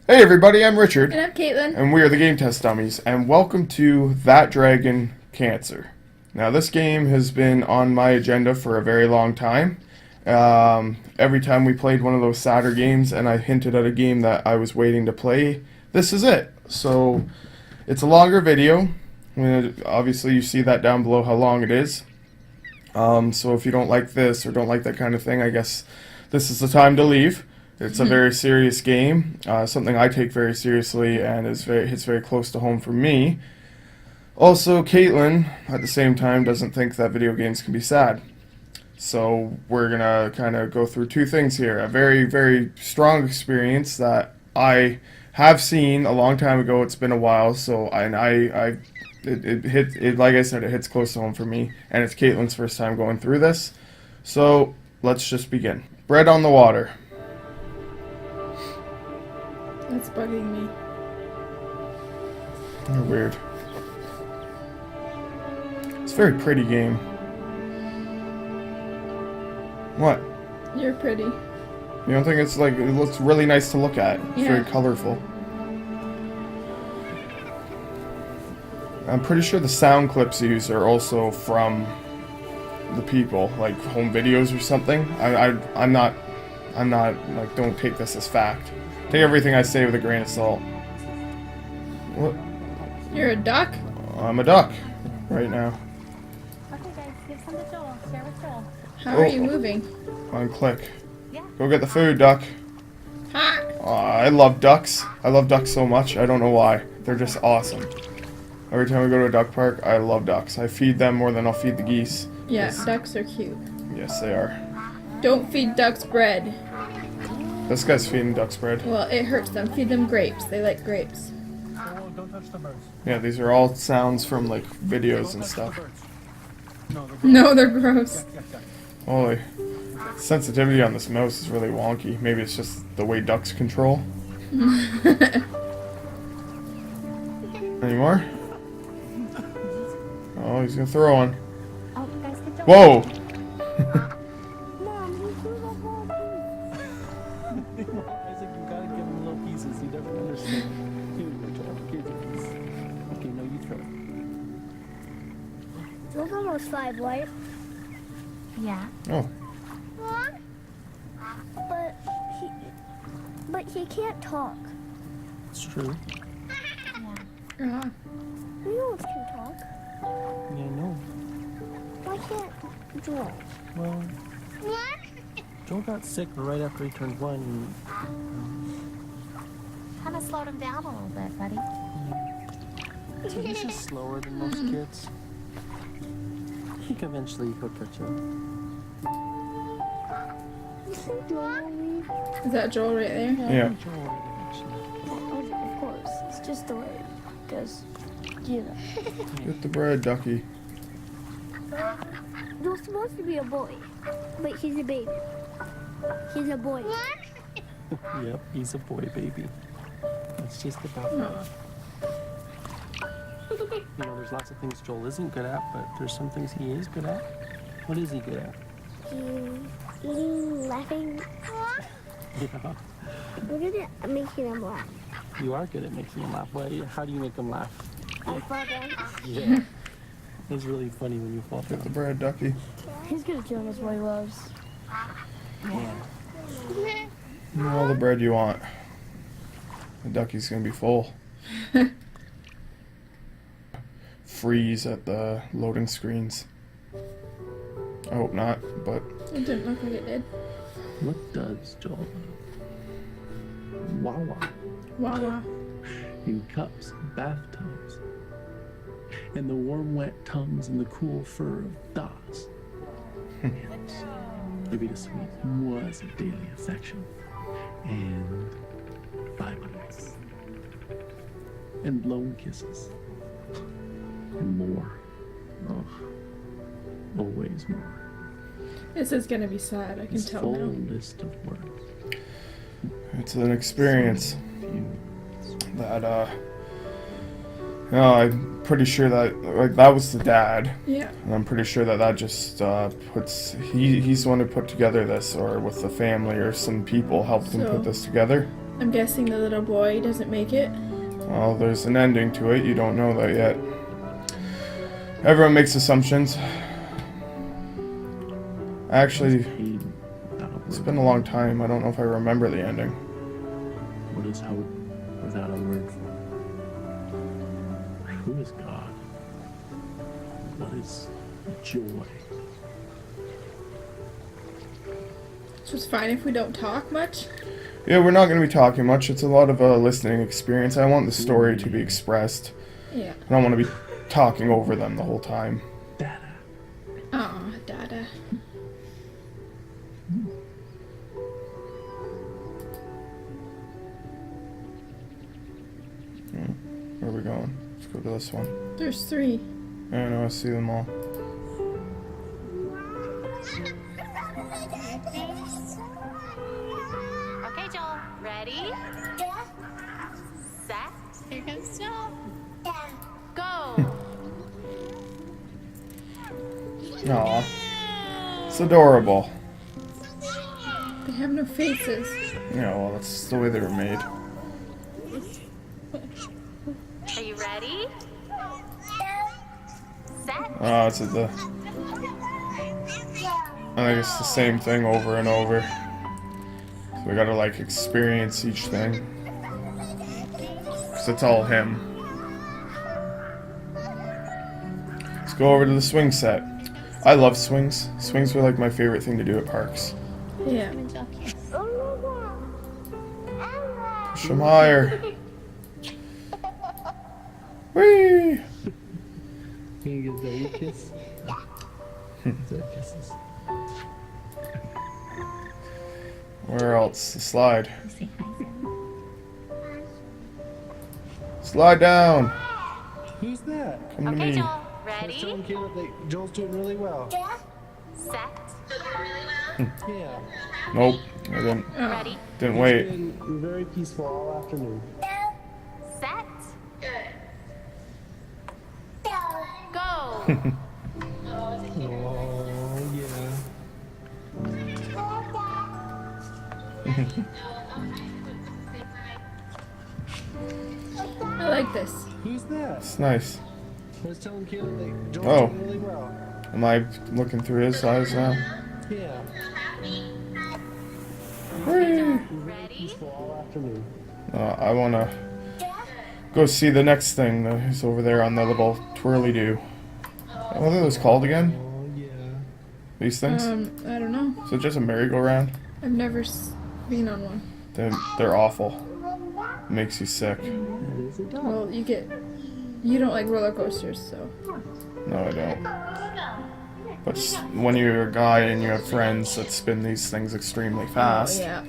Hey everybody, I'm Richard, And I'm Caitlin. and we are the Game Test Dummies, and welcome to That Dragon Cancer. Now, this game has been on my agenda for a very long time. Every time we played one of those sadder games, and I hinted at a game that I was waiting to play, this is it. So, it's a longer video. Obviously, you see that down below how long it is. So if you don't like this or don't like that kind of thing, I guess this is the time to leave. It's a very serious game, something I take very seriously and hits very close to home for me. Also, Caitlin, at the same time, doesn't think that video games can be sad. So we're going to kind of go through two things here. A very, very strong experience that I have seen a long time ago. It's been a while, so it like I said, it hits close to home for me, and it's Caitlin's first time going through this. So let's just begin. Bread on the water. That's bugging me. You're weird. It's a very pretty game. What? You're pretty. You don't think it's like, it looks really nice to look at? It's very Yeah. colorful. I'm pretty sure the sound clips used are also from the people, like home videos or something. I'm not, like, don't take this as fact. Take everything I say with a grain of salt. What? You're a duck? I'm a duck right now. Okay, guys, give some to Joel. Share with Joel. How are you moving? On click. Yeah. Go get the food, duck. Ha! I love ducks. I love ducks so much. I don't know why. They're just awesome. Every time we go to a duck park, I love ducks. I feed them more than I'll feed the geese. Yeah, Yes. ducks are cute. Yes, they are. Don't feed ducks bread. This guy's feeding ducks bread. Well, it hurts them. Feed them grapes. They like grapes. Joel, don't touch the birds. Yeah, these are all sounds from like videos and Don't touch stuff. the birds. No, the birds. No, they're gross. Yeah. Holy. Sensitivity on this mouse is really wonky. Maybe it's just the way ducks control. Any more? Oh, he's gonna throw one. Oh, guys, get Joel. Whoa! Mom, you threw the whole piece. Isaac, you gotta give him little pieces. He doesn't understand. Here you go, Joel. Here's your piece. Okay, no, you throw it. Joel's almost 5, right? Yeah. Oh, But he can't talk. It's true. Yeah. We almost can talk. Yeah, I know. Why can't Joel? Well, Joel got sick right after he turned 1. Kind of slowed him down a little bit, buddy. So he's just slower than most kids. I think eventually he'll catch up. Joel, Is that Joel right there? yeah. Joel will eventually. of course. It's just the way it goes. You know. Get the bread, ducky. Joel's supposed to be a boy, but he's a baby. He's a boy. Yep, he's a boy baby. It's just about that. You know, there's lots of things Joel isn't good at, but there's some things he is good at. What is he good at? Eating, laughing. Yeah, We're good at making him laugh. you are good at making him laugh. How do you make him laugh? I fall down. Yeah. It's really funny when you fall Get the down. bread, ducky. He's good at doing what he loves. Yeah. Eat all the bread you want. The ducky's gonna be full. Freeze at the loading screens. I hope not, but It didn't look like it did. What does Joel love? Wawa. Wawa. In cups, bathtubs, and the warm, wet tongues and the cool fur of Das. Maybe the sweet was a daily affection, and violence, and blown kisses, and more. Oh, always more. This is gonna be sad. I can This tell full now. list of words. it's an experience that I'm pretty sure that like that was the dad. Yeah. And I'm pretty sure that just he's the one who put together this, or with the family or some people helped him So- put this together. I'm guessing the little boy doesn't make it. Well, there's an ending to it. You don't know that yet. Everyone makes assumptions. Actually, Pain without a it's word. been a long time. I don't know if I remember the ending. What is hope without a word? Who is God? What is joy? It's just fine if we don't talk much. Yeah, we're not going to be talking much. It's a lot of a listening experience. I want the story to be expressed. Yeah. I don't want to be talking over them the whole time. Dada. Aw, Dada. Where are we going? Let's go to this one. There's 3. I know, I see them all. Okay, Joel. Ready? Set. Here comes Joel. Go. Aw. It's adorable. They have no faces. Yeah, well, that's the way they were made. Are you ready? Set. Oh, it's the... I think it's the same thing over and over. So we gotta, like, experience each thing. Because it's all him. Let's go over to the swing set. I love swings. Swings are, like, my favorite thing to do at parks. Yeah. Push them higher. Whee! Can you give Zoe a kiss? Zoe kisses. Where else? The slide. Slide down. Who's that? Come to Okay, me. Joel. Tell Ready? him, Caleb, that Joel's doing really well. Set. Yeah. Nope. I didn't. Oh. Ready? Didn't He's wait. been very peaceful all afternoon. Set. Go. Oh, yeah. I like this. Who's that? It's nice. I was telling Caleb that Joel's Oh. doing really well. Am I looking through his eyes now? Yeah. Whee! Ready? Peaceful all afternoon. I wanna go see the next thing that is over there on the little twirly-doo. What are those called again? Oh, yeah. These things? I don't know. Is it just a merry-go-round? I've never been on one. They're awful. Makes you sick. That is a dog. Well, you don't like roller coasters, so. No, I don't. But when you're a guy and you have friends that spin these things extremely fast, Yeah.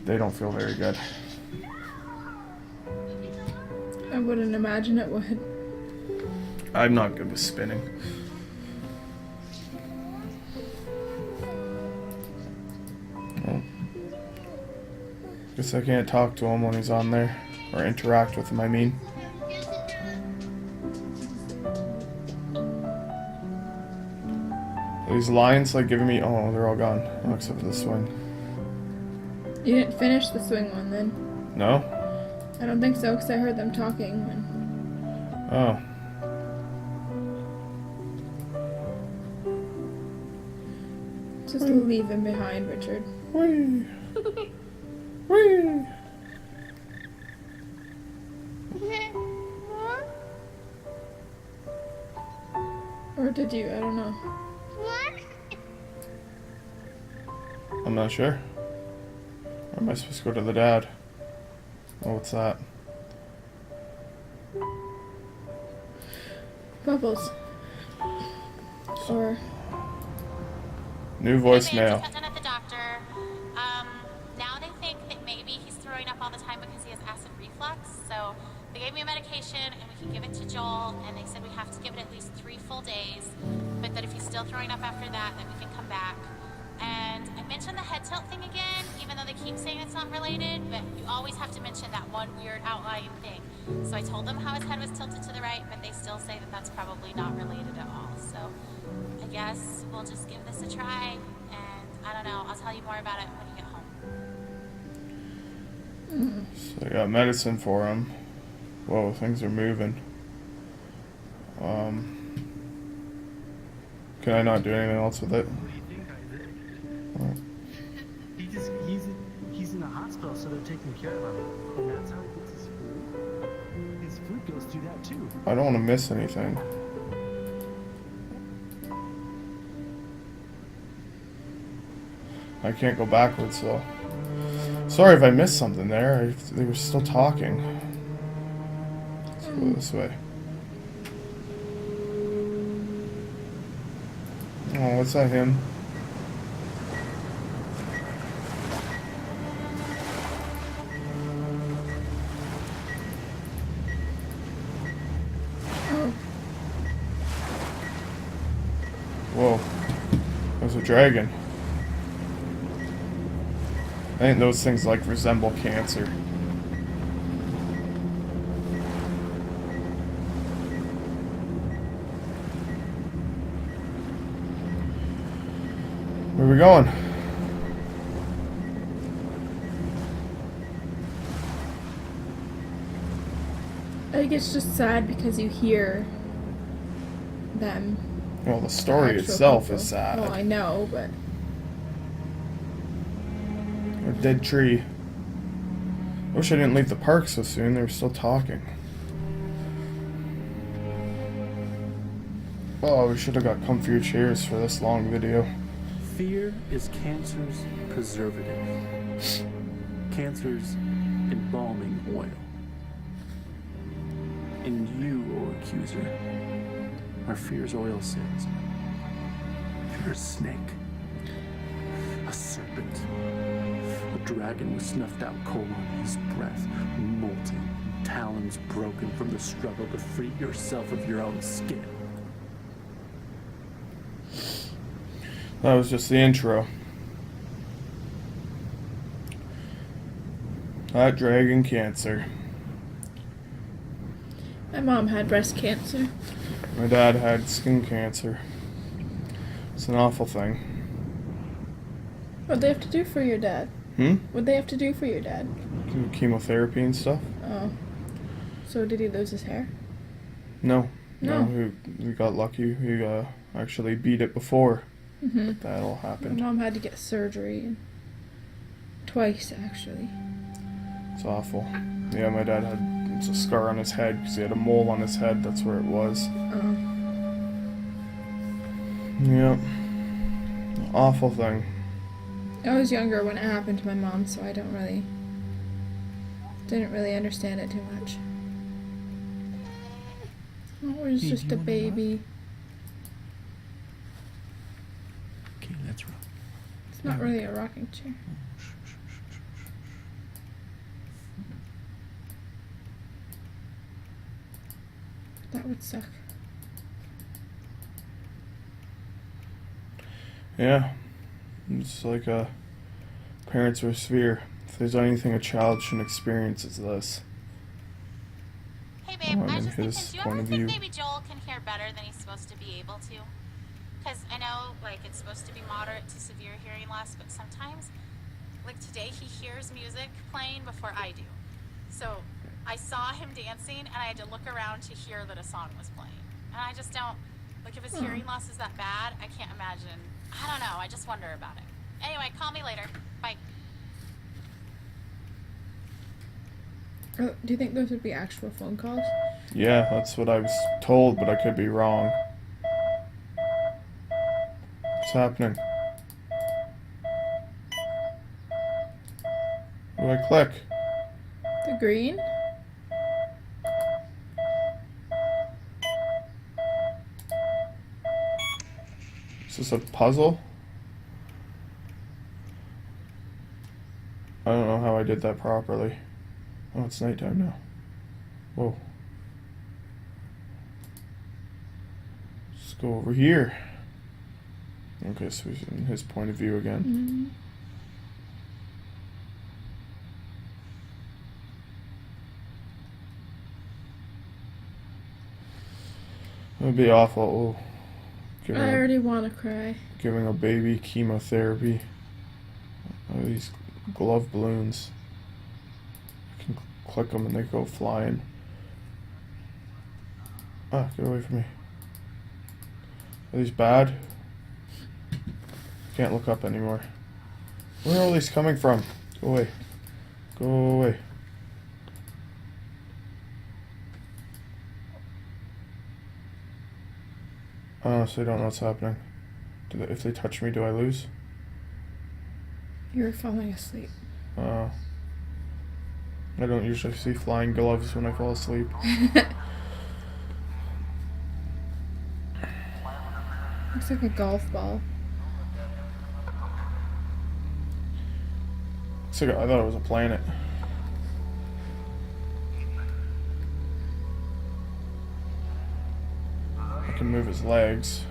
they don't feel very good. I wouldn't imagine it would. I'm not good with spinning. Well, guess I can't talk to him when he's on there. Or interact with him, I mean. Are these lions like giving me... Oh, they're all gone. Oh, except for the swing. You didn't finish the swing one then? No? I don't think so, because I heard them talking. Oh. Just leave him behind, Richard. Whee! Whee! Or did you? I don't know. I'm not sure. Or am I supposed to go to the dad? Oh, what's that? Bubbles. Or. New Hey, voicemail. just got done at the doctor. Now they think that maybe he's throwing up all the time because he has acid reflux. So they gave me a medication and we can give it to Joel. And they said we have to give it at least 3 full days. But that if he's still throwing up after that, then we can come back. And I mentioned the head tilt thing again, even though they keep saying it's not related. But you always have to mention that one weird outlying thing. So I told them how his head was tilted to the right, but they still say that that's probably not related at all. So I guess we'll just give this a try, and I don't know, I'll tell you more about it when you get home. So I got medicine for him. Whoa, things are moving. Can I not do anything else with it? What do you think, Isaac? Oh. He's in a hospital, so they're taking care of him. And that's how he gets his food. His food goes through that too. I don't want to miss anything. I can't go backwards though. Sorry if I missed something there. They were still talking. Let's go this way. Oh, what's that him? Whoa. There's a dragon. I think those things like resemble cancer. Where are we going? I think it's just sad because you hear them. Well, the story actual itself people. is sad. Well, I know, but A dead tree. Wish I didn't leave the park so soon. They were still talking. Oh, we should have got comfier chairs for this long video. Fear is cancer's preservative. Cancer's embalming oil. And you, O accuser, are fear's oil sins. You're a snake. A serpent. A dragon with snuffed out coal on his breath, molting, talons broken from the struggle to free yourself of your own skin. That was just the intro. That dragon cancer. my mom had breast cancer. My dad had skin cancer. It's an awful thing. What'd they have to do for your dad? What'd they have to do for your dad? Do chemotherapy and stuff? Oh. So did he lose his hair? No. No. We got lucky. We actually beat it before that all My happened. mom had to get surgery. Twice, actually. It's awful. Yeah, my dad had a scar on his head because he had a mole on his head. That's where it was. Oh. Yep. Awful thing. I was younger when it happened to my mom, so I didn't really understand it too much. Oh, it was Hey, just do a you wanna baby. Okay, let's roll. It's not really a rocking chair. That would suck. Yeah. It's like parents are severe. If there's anything a child shouldn't experience, it's this. Hey babe, Oh, I in was just his thinking, do you point ever of think view. maybe Joel can hear better than he's supposed to be able to? Because I know, like, it's supposed to be moderate to severe hearing loss, but sometimes, like today, he hears music playing before I do. So I saw him dancing, and I had to look around to hear that a song was playing. And I just don't, like, if his hearing loss is that bad, I can't imagine. I don't know, I just wonder about it. Anyway, call me later. Bye. Do you think those would be actual phone calls? Yeah, that's what I was told, but I could be wrong. What's happening? What do I click? The green? Is this a puzzle? I don't know how I did that properly. Oh, it's nighttime now. Whoa. Let's go over here. Okay, so he's in his point of view again. That would be awful. Oh, I already want to cry. giving a baby chemotherapy. Oh, these glove balloons. click them and they go flying. Ah, get away from me. Are these bad? Can't look up anymore. Where are all these coming from? Go away. Go away. I honestly don't know what's happening. If they touch me, do I lose? You're falling asleep. I don't usually see flying gloves when I fall asleep. Looks like a golf ball. I thought it was a planet. I can move his legs.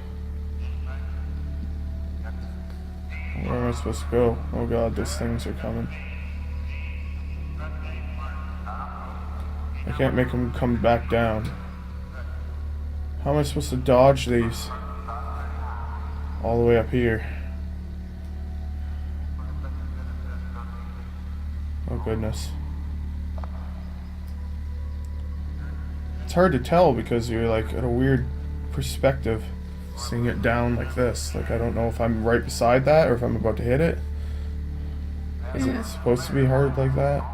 Where am I supposed to go? Oh god, these things are coming. I can't make him come back down. How am I supposed to dodge these? All the way up here. Oh goodness. It's hard to tell because you're like at a weird perspective, seeing it down like this. Like I don't know if I'm right beside that or if I'm about to hit it. Is it supposed to be hard like that?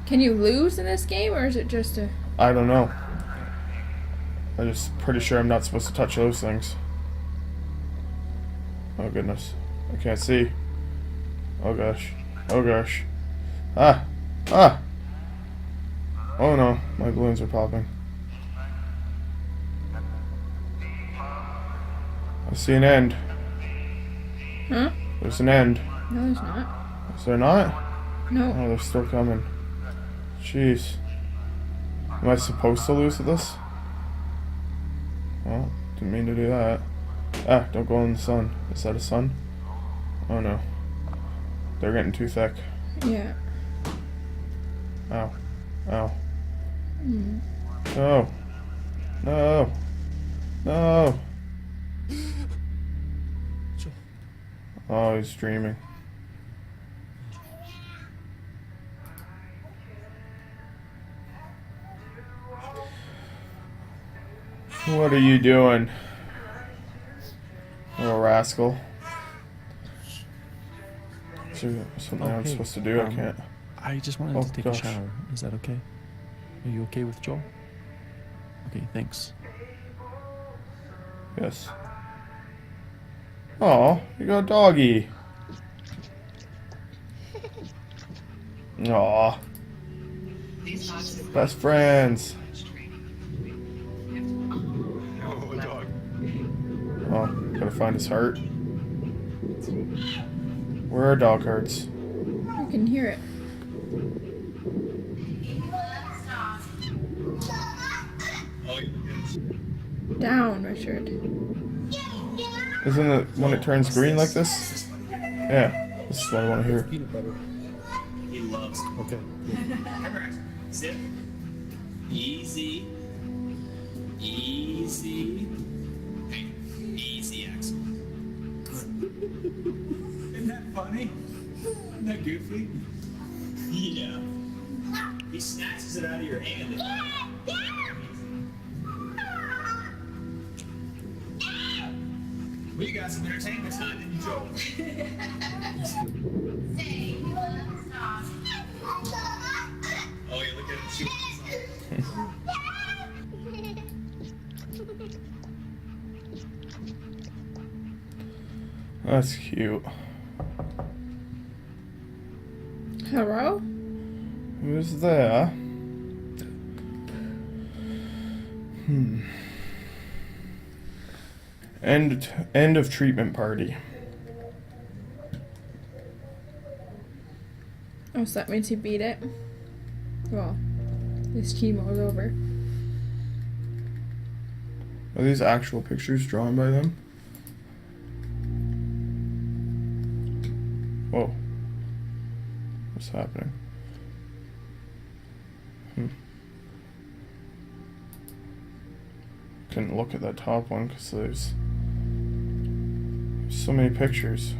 Can you lose in this game, or is it just a... I don't know. I'm just pretty sure I'm not supposed to touch those things. Oh goodness. I can't see. Oh gosh. Oh gosh. Ah! Ah! Oh no, my balloons are popping. I see an end. Huh? There's an end. No, there's not. Is there not? No. Oh, they're still coming. Jeez. Am I supposed to lose at this? Well, didn't mean to do that. Ah, don't go in the sun. Is that a sun? Oh no. They're getting too thick. Yeah. Ow. Ow. No. No. No. Oh, he's dreaming. What are you doing? Little rascal. Is there something I'm Okay, supposed to do? I can't. I just wanted Oh, to take gosh. a shower. Is that okay? Are you okay with Joel? Okay, thanks. Yes. Oh, you got a doggy. Aw. Best friends. Oh, gotta find his heart. Where are dog hearts? You can hear it. Down, Richard. Isn't it when it turns green like this? Yeah, this is what I want to hear. Peanut butter. He loves it. Okay. Sit. Easy. Easy. Hey, easy, Axel. Isn't that funny? Isn't that goofy? Yeah. He snatches it out of your hand. We got some entertainment tonight, didn't you, Joel? Oh, yeah, look at him shoot. That's cute. Hello? Who's there? End of treatment party. Oh, so that means he beat it? Well, his chemo is over. Are these actual pictures drawn by them? Whoa. What's happening? Couldn't look at that top one because there's so many pictures.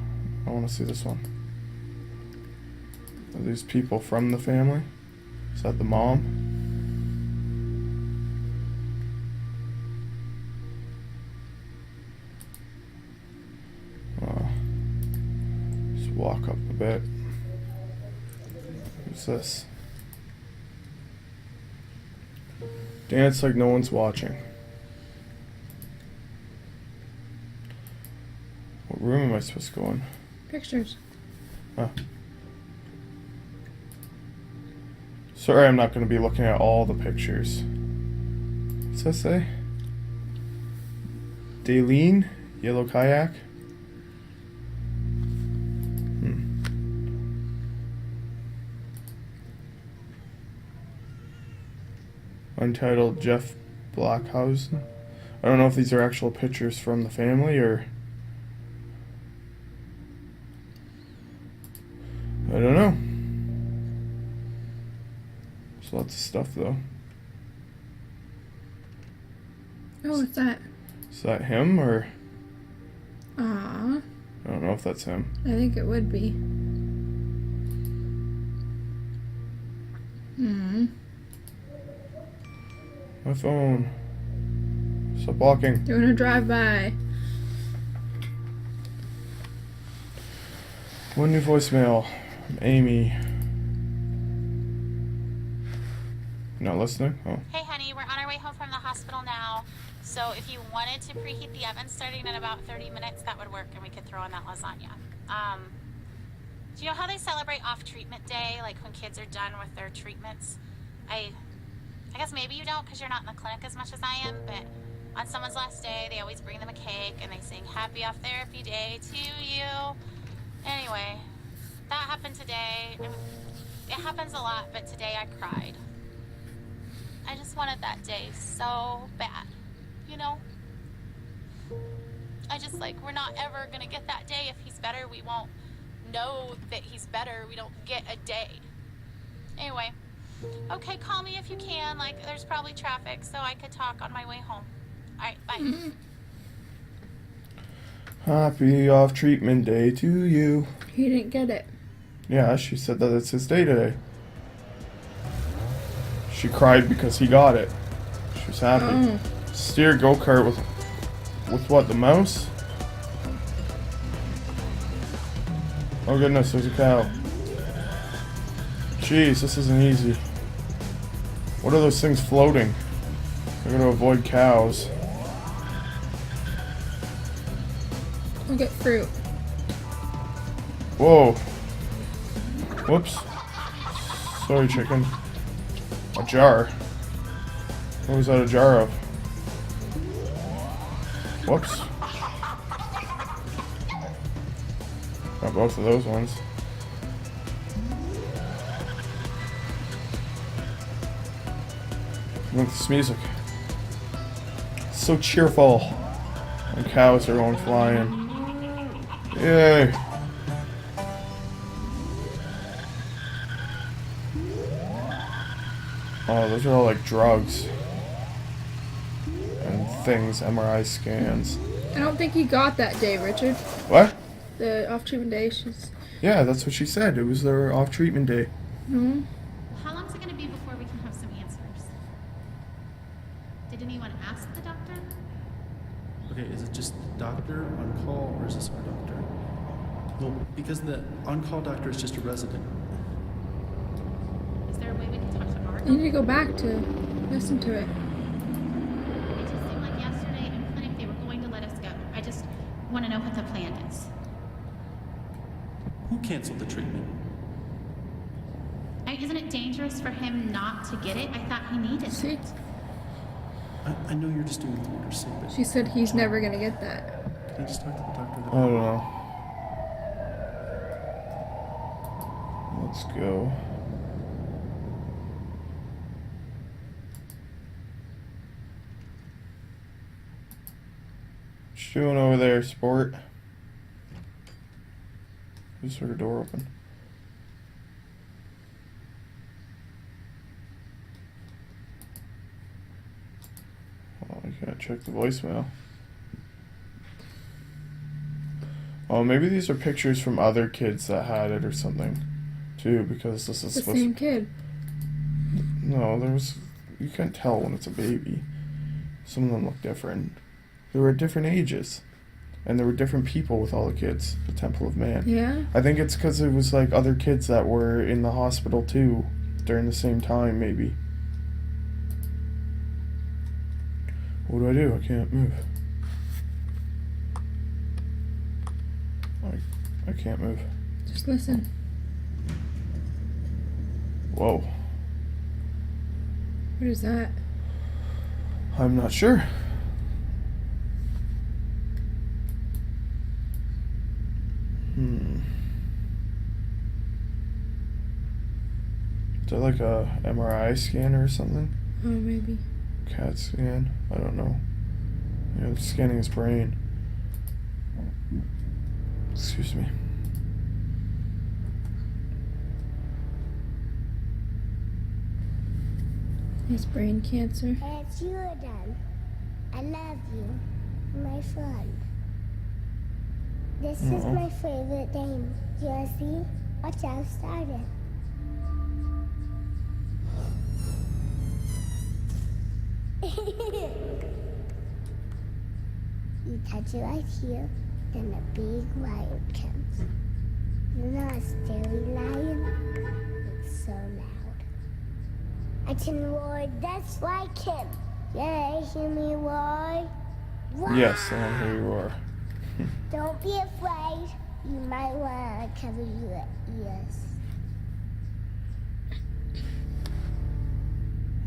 I want to see this one. Are these people from the family? Is that the mom? Just walk up a bit. What's this? Dance like no one's watching. What room am I supposed to go in? Pictures. Huh. Sorry, I'm not going to be looking at all the pictures. What's that say? Daleen? Yellow kayak? Untitled Jeff Blackhausen. I don't know if these are actual pictures from the family or... I don't know. There's lots of stuff though. Oh, what's that? Is that him or... Aww. I don't know if that's him. I think it would be. My phone. Stop walking. Doing a drive-by. One new voicemail from Amy. Not listening? Oh. Hey, honey, we're on our way home from the hospital now. So if you wanted to preheat the oven starting in about 30 minutes, that would work, and we could throw on that lasagna. Do you know how they celebrate off-treatment day, like when kids are done with their treatments? I guess maybe you don't because you're not in the clinic as much as I am, but on someone's last day, they always bring them a cake and they sing Happy Off Therapy Day to you. Anyway, that happened today. It happens a lot, but today I cried. I just wanted that day so bad, you know? I just we're not ever gonna get that day. If he's better, we won't know that he's better. We don't get a day. Anyway. Okay, call me if you can. There's probably traffic, so I could talk on my way home. Alright, bye. Happy off treatment day to you. He didn't get it. Yeah, she said that it's his day today. She cried because he got it. She was happy. Oh. Steer go-kart with what, the mouse? Oh goodness, there's a cow. Jeez, this isn't easy. What are those things floating? I gotta avoid cows. I'll get fruit. Whoa. Whoops. Sorry, chicken. A jar. What was that a jar of? Whoops. Got both of those ones. Look at this music. It's so cheerful. And cows are going flying. Yay. Oh, those are all like drugs. And things, MRI scans. I don't think he got that day, Richard. What? The off-treatment day. She's... Yeah, that's what she said. It was their off-treatment day. Mm-hmm. How long is it going to be before we can have some answers? Did anyone ask the doctor? Okay, is it just doctor on call or is this our doctor? Well, because the on-call doctor is just a resident. Is there a way we can talk to our You need to go back to listen to it. It just seemed like yesterday in clinic they were going to let us go. I just want to know what the plan is. Who canceled the treatment? Isn't it dangerous for him not to get it? I thought he needed See? it. I know you're just doing what you're saying, but She said he's never gonna get that. can I just talk to the doctor? I don't know. Let's go. What you doing over there, sport? Just heard a door open. Oh, I gotta check the voicemail. Oh, maybe these are pictures from other kids that had it or something, too, because this is The supposed same to... kid. No, there was. You can't tell when it's a baby. Some of them look different. They were at different ages. And there were different people with all the kids. The Temple of Man. Yeah? I think it's because it was like other kids that were in the hospital too during the same time, maybe. What do? I can't move. I can't move. Just listen. Whoa. What is that? I'm not sure. Is that like a MRI scanner or something? Oh, maybe. CAT scan? I don't know. Yeah, they're scanning his brain. Excuse me. His brain cancer. It's you then. I love you, my friend. This is my favorite game. You wanna see? Watch how started. You touch it right here, then the big lion comes. You know a scary lion? It's so loud. I can roar just like him. Yeah, hear me roar? Roar! Yes, I want to hear you roar. Don't be afraid. You might want to cover your ears.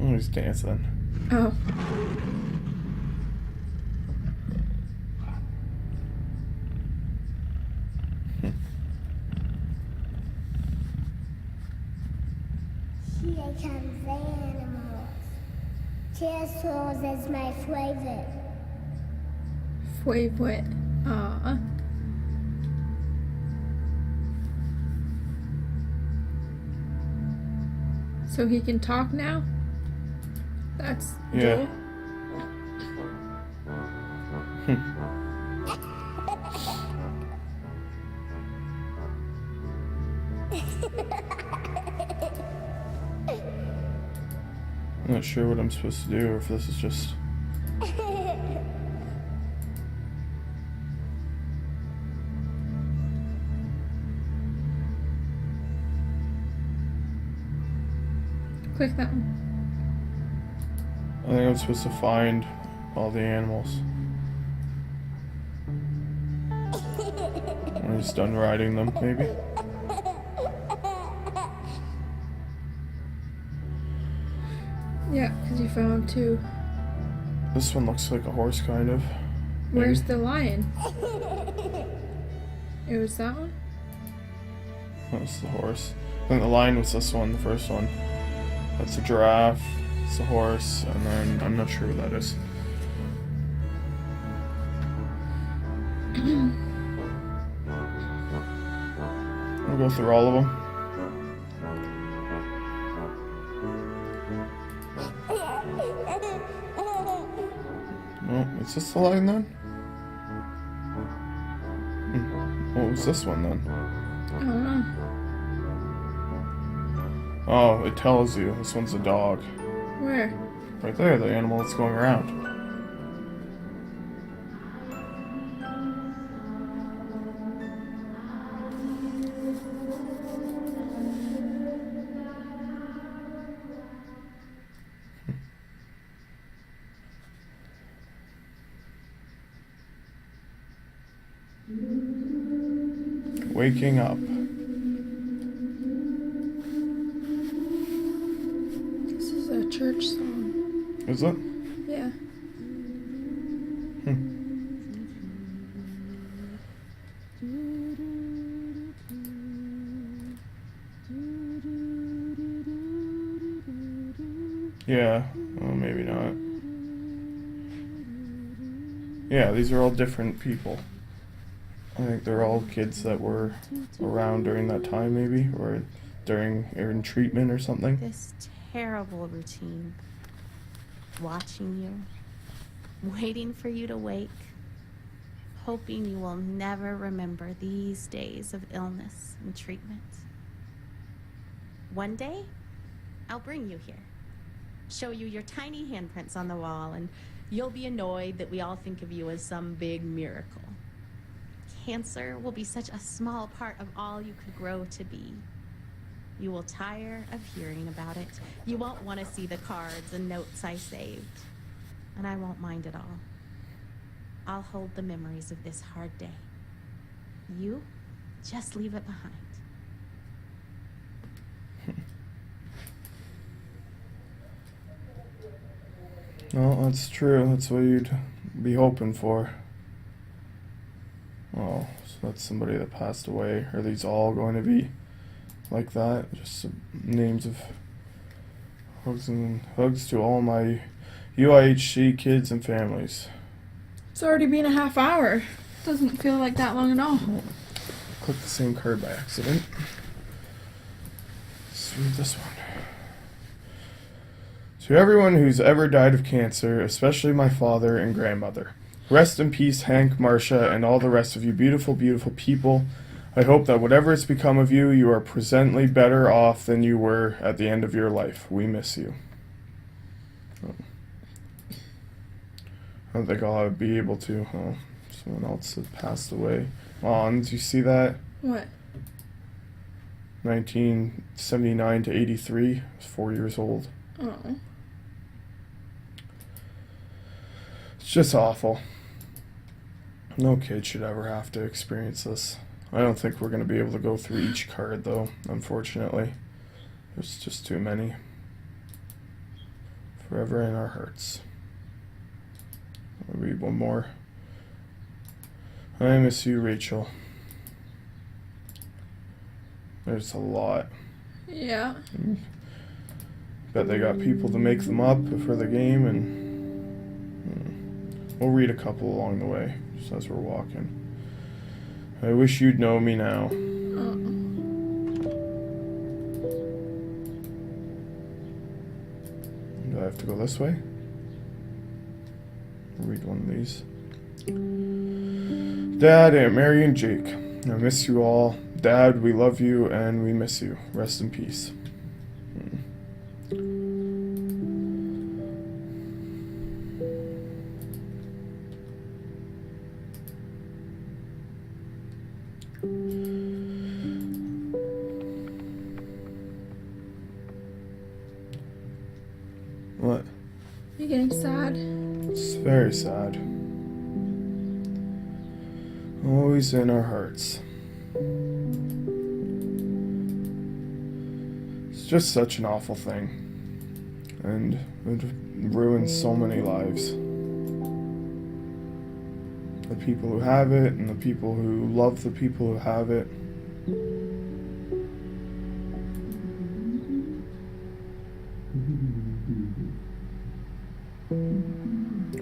Oh, he's dancing. Oh. Here comes the animals. Pterosaurs is my favorite. Favorite. Aw. So he can talk now? That's Yeah. Joel? I'm not sure what I'm supposed to do or if this is just. Click that one. I think I'm supposed to find all the animals. When he's done riding them, maybe. Yeah, because you found two. This one looks like a horse, kind of. Where's the lion? It was that one? That's the horse. I think the lion was this one, the first one. That's a giraffe. It's a horse, and then I'm not sure what that is. We'll go through all of them. Oh, is this the lion then? What was this one then? I don't know. Oh, it tells you. This one's a dog. Where? Right there, the animal that's going around. Waking up. This is a church song. Is it? Yeah. Yeah. Well, maybe not. Yeah, these are all different people. I think they're all kids that were around during that time, maybe, or in treatment or something. This terrible routine. Watching you, waiting for you to wake, hoping you will never remember these days of illness and treatment. One day, I'll bring you here. show you your tiny handprints on the wall, and you'll be annoyed that we all think of you as some big miracle. Cancer will be such a small part of all you could grow to be. You will tire of hearing about it. You won't want to see the cards and notes I saved. And I won't mind at all. I'll hold the memories of this hard day. You just leave it behind. Well, that's true. That's what you'd be hoping for. Oh, so that's somebody that passed away. Are these all going to be like that? Just some names of hugs to all my UIHC kids and families. It's already been a half hour. Doesn't feel like that long at all. Click the same card by accident. Let's read this one. To everyone who's ever died of cancer, especially my father and grandmother, rest in peace, Hank, Marcia, and all the rest of you beautiful, beautiful people. I hope that whatever has become of you, you are presently better off than you were at the end of your life. We miss you. I don't think I'll be able to. Oh, someone else had passed away. Oh, did you see that? What? 1979 to 83. I was 4 years old. Oh. It's just awful. No kid should ever have to experience this. I don't think we're going to be able to go through each card, though, unfortunately. There's just too many. Forever in our hearts. I'll read one more. I miss you, Rachel. There's a lot. Yeah. Bet they got people to make them up for the game, and we'll read a couple along the way, just as we're walking. I wish you'd know me now. Do I have to go this way? I'll read one of these. Dad, Aunt Mary, and Jake, I miss you all. Dad, we love you and we miss you. Rest in peace. What? You getting sad? It's very sad. Always in our hearts. It's just such an awful thing. And it ruins so many lives. The people who have it, and the people who love the people who have it.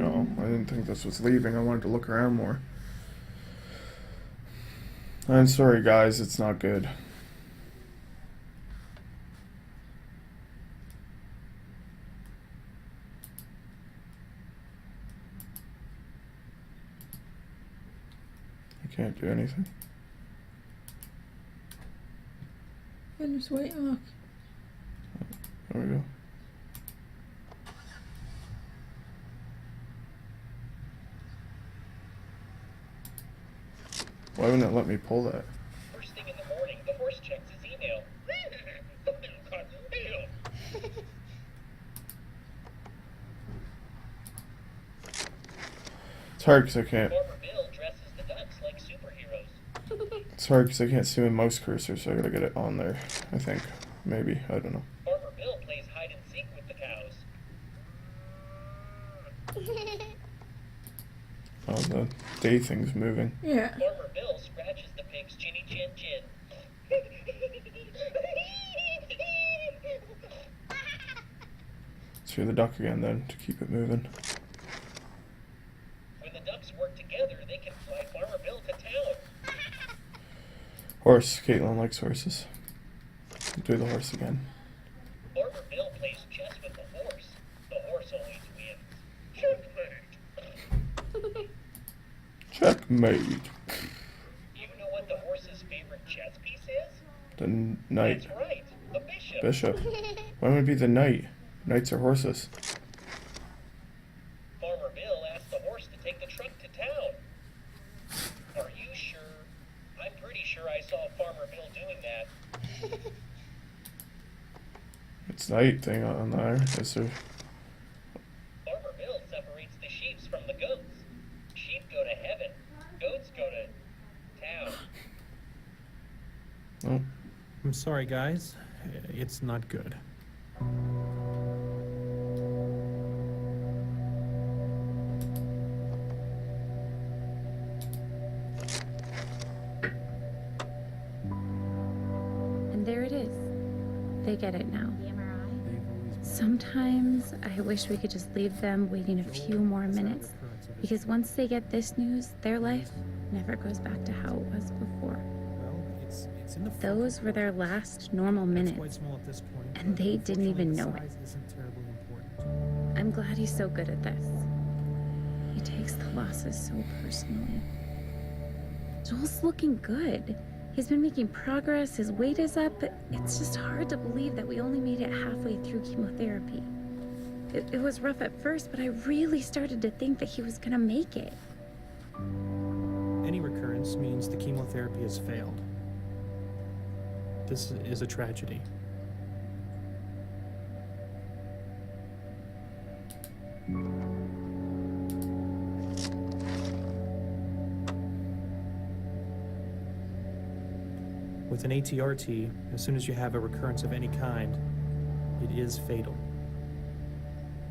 Oh, I didn't think this was leaving. I wanted to look around more. I'm sorry, guys. It's not good. I can't do anything. And just wait and look. There we go. Why wouldn't it let me pull that? First thing in the morning, the horse checks his email. Got mail. It's hard because I can't. Farmer Bill dresses the ducks like superheroes. It's hard because I can't see my mouse cursor, so I gotta get it on there. I think. Maybe. I don't know. Farmer Bill plays hide and seek with the cows. Oh, the day thing's moving. Yeah. Farmer Bill scratches the pig's chinny chin chin. Let's hear the duck again then to keep it moving. When the ducks work together, they can fly Farmer Bill to town. Horse. Caitlin likes horses. Do the horse again. Farmer Bill plays chess with the horse. The horse always wins. Checkmate. Checkmate. You know what the horse's favorite chess piece is? The knight. That's right, the bishop. Bishop. Why would it be the knight? Knights or horses? Farmer Bill asked the horse to take the truck to town. Are you sure? I'm pretty sure I saw Farmer Bill doing that. It's night thing on there. Is there? Farmer Bill separates the sheep from the goats. Sheep go to heaven. Goats go to town. Oh, I'm sorry, guys. It's not good. And there it is. They get it now. The MRI? Sometimes I wish we could just leave them waiting a few more minutes, because once they get this news, their life never goes back to how it was before. Well, it's in the front. Those were their last normal It's quite minutes, small at this point, and but they didn't even unfortunately, know the it. size isn't terribly important. I'm glad he's so good at this. He takes the losses so personally. Joel's looking good. He's been making progress, his weight is up. It's just hard to believe that we only made it halfway through chemotherapy. It was rough at first, but I really started to think that he was gonna make it. Any recurrence means the chemotherapy has failed. This is a tragedy. With an ATRT, as soon as you have a recurrence of any kind, it is fatal.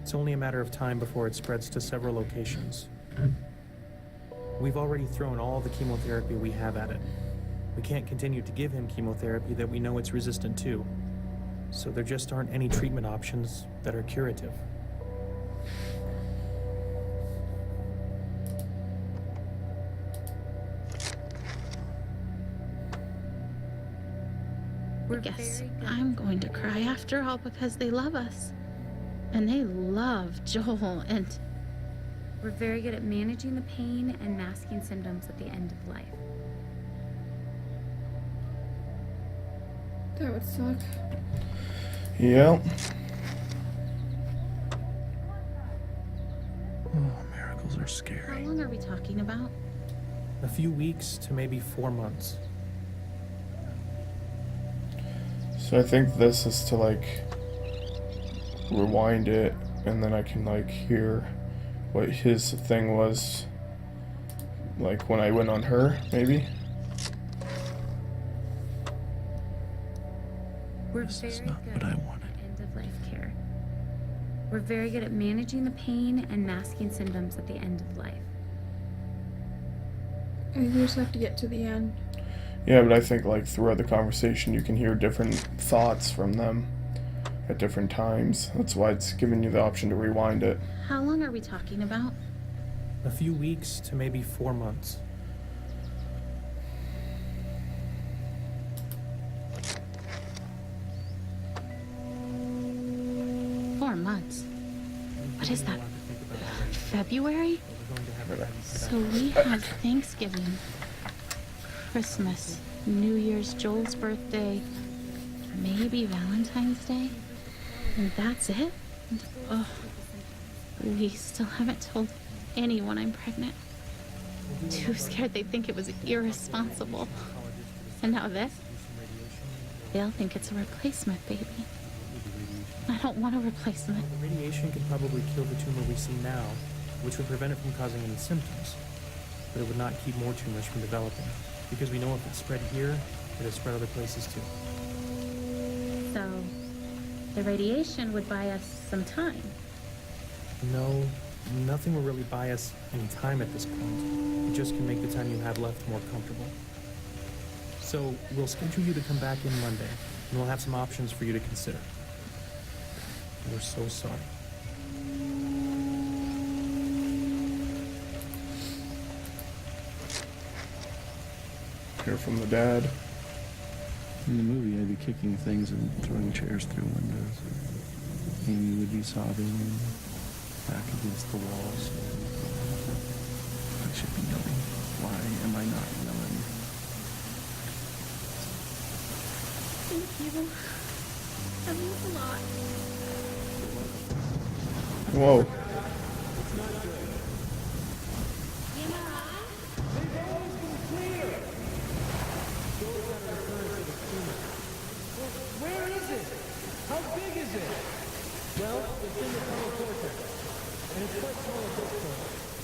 It's only a matter of time before it spreads to several locations. We've already thrown all the chemotherapy we have at it. We can't continue to give him chemotherapy that we know it's resistant to. So there just aren't any treatment options that are curative. I guess I'm going to cry after all because they love us. And they love Joel, and We're very good at managing the pain and masking symptoms at the end of life. That would suck. yeah. Oh, miracles are how scary. long are we talking about? A few weeks to maybe 4 months. So I think this is to like rewind it, and then I can like hear what his thing was like when I went on her, maybe. We're This very is not good what I at wanted. end-of-life care. We're very good at managing the pain and masking symptoms at the end of life. I think you just have to get to the end. Yeah, but I think like throughout the conversation you can hear different thoughts from them at different times. That's why it's giving you the option to rewind it. How long are we talking about? A few weeks to maybe 4 months. Months. What is that? February? We're So we have Thanksgiving, Christmas, New Year's, Joel's birthday, maybe Valentine's Day, and that's it? Oh, we still haven't told anyone I'm pregnant. Too scared they'd think it was irresponsible. And now this? They'll think it's a replacement baby. I don't want a replacement. The radiation could probably kill the tumor we see now, which would prevent it from causing any symptoms. But it would not keep more tumors from developing, because we know if it spread here, it would spread other places too. So, the radiation would buy us some time. No, nothing will really buy us any time at this point. It just can make the time you have left more comfortable. So, we'll schedule you to come back in Monday, and we'll have some options for you to consider. We're so sorry. Hear from the dad. In the movie, I'd be kicking things and throwing chairs through windows. Amy would be sobbing and back against the walls. I should be yelling. Why am I not yelling? Thank you. That means a lot. Whoa. Where is it? How big is it? Well, it's in the tunnel vortex, and it's quite small at this point.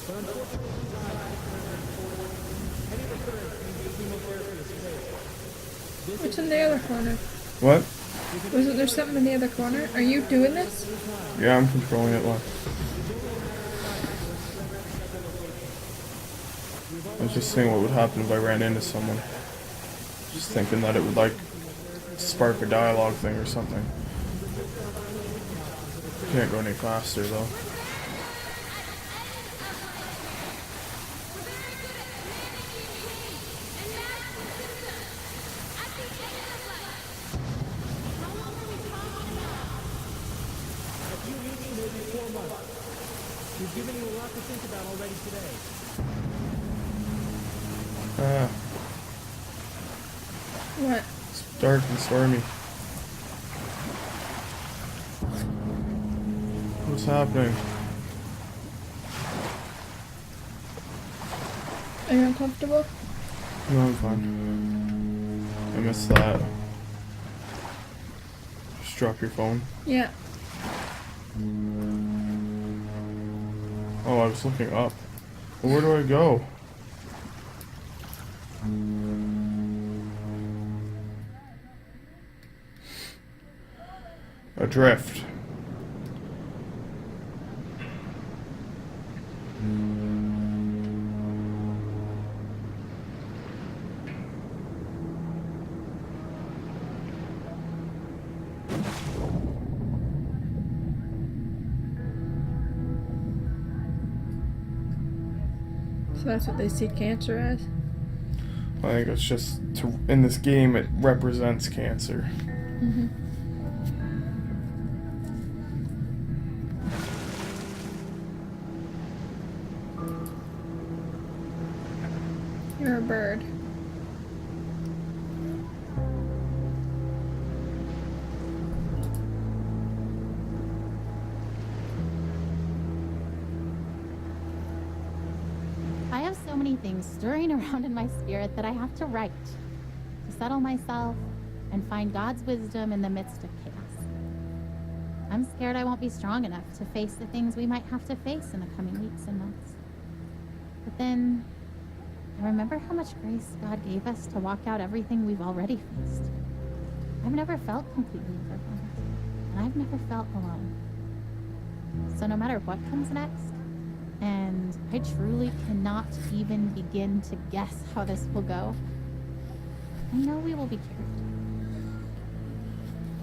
But unfortunately, these eyes any recurrence means the chemotherapy is failed. What's in the other corner? What? Wasn't there something in the other corner? Are you doing this? Yeah, I'm controlling it left. I was just saying what would happen if I ran into someone. Just thinking that it would, like, spark a dialogue thing or something. Can't go any faster, though. We've given you a lot to think about already today. What? It's dark and stormy. What's happening? Are you uncomfortable? No, I'm fine. I missed that. Just drop your phone. Yeah. Oh, I was looking up. Well, where do I go? Adrift. So that's what they see cancer as? I think it's just, in this game, it represents cancer. Mm-hmm. You're a bird. I have so many things stirring around in my spirit that I have to write to settle myself and find God's wisdom in the midst of chaos. I'm scared I won't be strong enough to face the things we might have to face in the coming weeks and months. But then I remember how much grace God gave us to walk out everything we've already faced. I've never felt completely overwhelmed, and I've never felt alone. So no matter what comes next, and I truly cannot even begin to guess how this will go, I know we will be careful.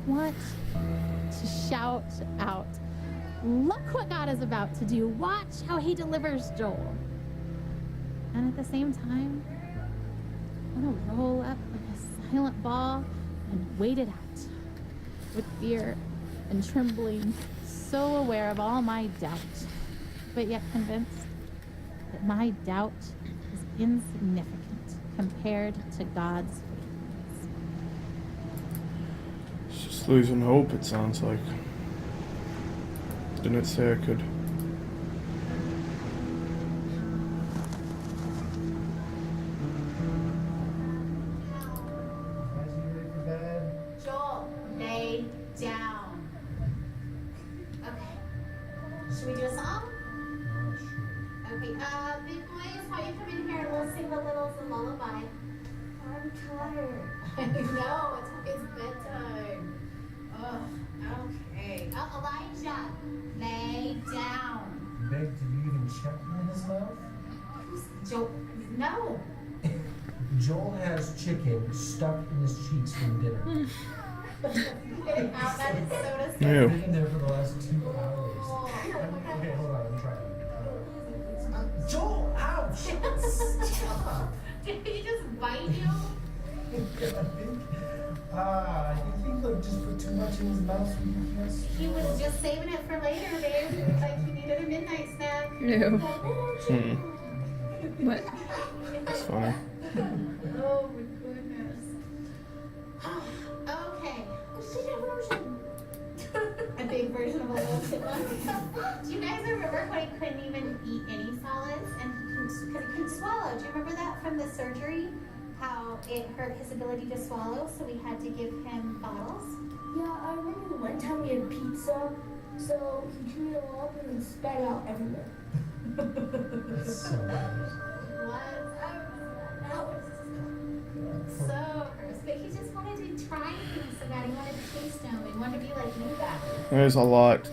I want to shout out, look what God is about to do. Watch how he delivers Joel. And at the same time, I want to roll up like a silent ball and wait it out with fear and trembling, so aware of all my doubt, but yet convinced that my doubt is insignificant compared to God's faithfulness. It's just losing hope, it sounds like. Didn't it say I could? Joel, lay down. Okay. Should we do a song? Okay, big boys, how you come in here? We'll sing the littles a lullaby. I'm tired. I know, it's bedtime. Ugh, okay. Elijah, lay down. Meg, did you even check in his mouth? Joel, no. Joel has chicken stuck in his cheeks from dinner. That is so disgusting. Ew. Been in there for the last 2 hours. Okay, hold on, I'm trying. Joel, ouch! Stop! Did he just bite you? I think he just put too much in his mouth. So He was just saving it for later, babe. Like he needed a midnight snack. Ew. What? That's funny. Oh my goodness. Okay. A big version of a little Do you guys remember when he couldn't even eat any solids and because he couldn't swallow? Do you remember that from the surgery? How it hurt his ability to swallow, so we had to give him bottles? Yeah, I remember the one time we had pizza, so he chewed it all up and then spat out everywhere. So That was so gross. But he just wanted to try things so bad. He wanted to taste them. He wanted to be like you guys. There's a lot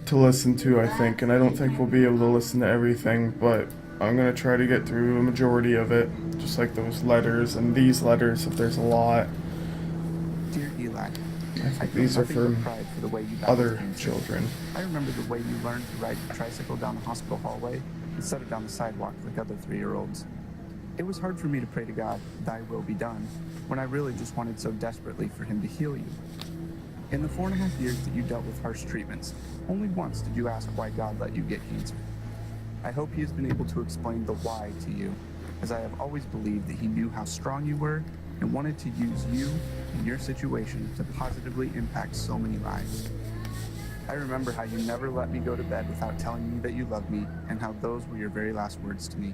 to listen to, I think, and I don't think we'll be able to listen to everything, but I'm gonna try to get through a majority of it, just like those letters and these letters if there's a lot. Dear Eli, I think these are from other children. I remember the way you learned to ride your tricycle down the hospital hallway instead of down the sidewalk like other 3-year-olds. It was hard for me to pray to God, thy will be done, when I really just wanted so desperately for him to heal you. In the 4.5 years that you dealt with harsh treatments, only once did you ask why God let you get cancer. I hope he has been able to explain the why to you, as I have always believed that he knew how strong you were and wanted to use you and your situation to positively impact so many lives. I remember how you never let me go to bed without telling me that you loved me and how those were your very last words to me.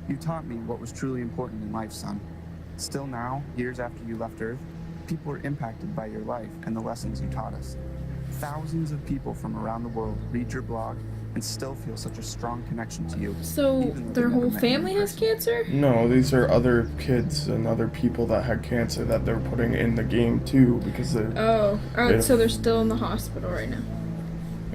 You taught me what was truly important in life, son. Still now, years after you left Earth, people are impacted by your life and the lessons you taught us. Thousands of people from around the world read your blog and still feel such a strong connection to you. So their whole family has cancer? No, these are other kids and other people that had cancer that they're putting in the game too because it So they're still in the hospital right now.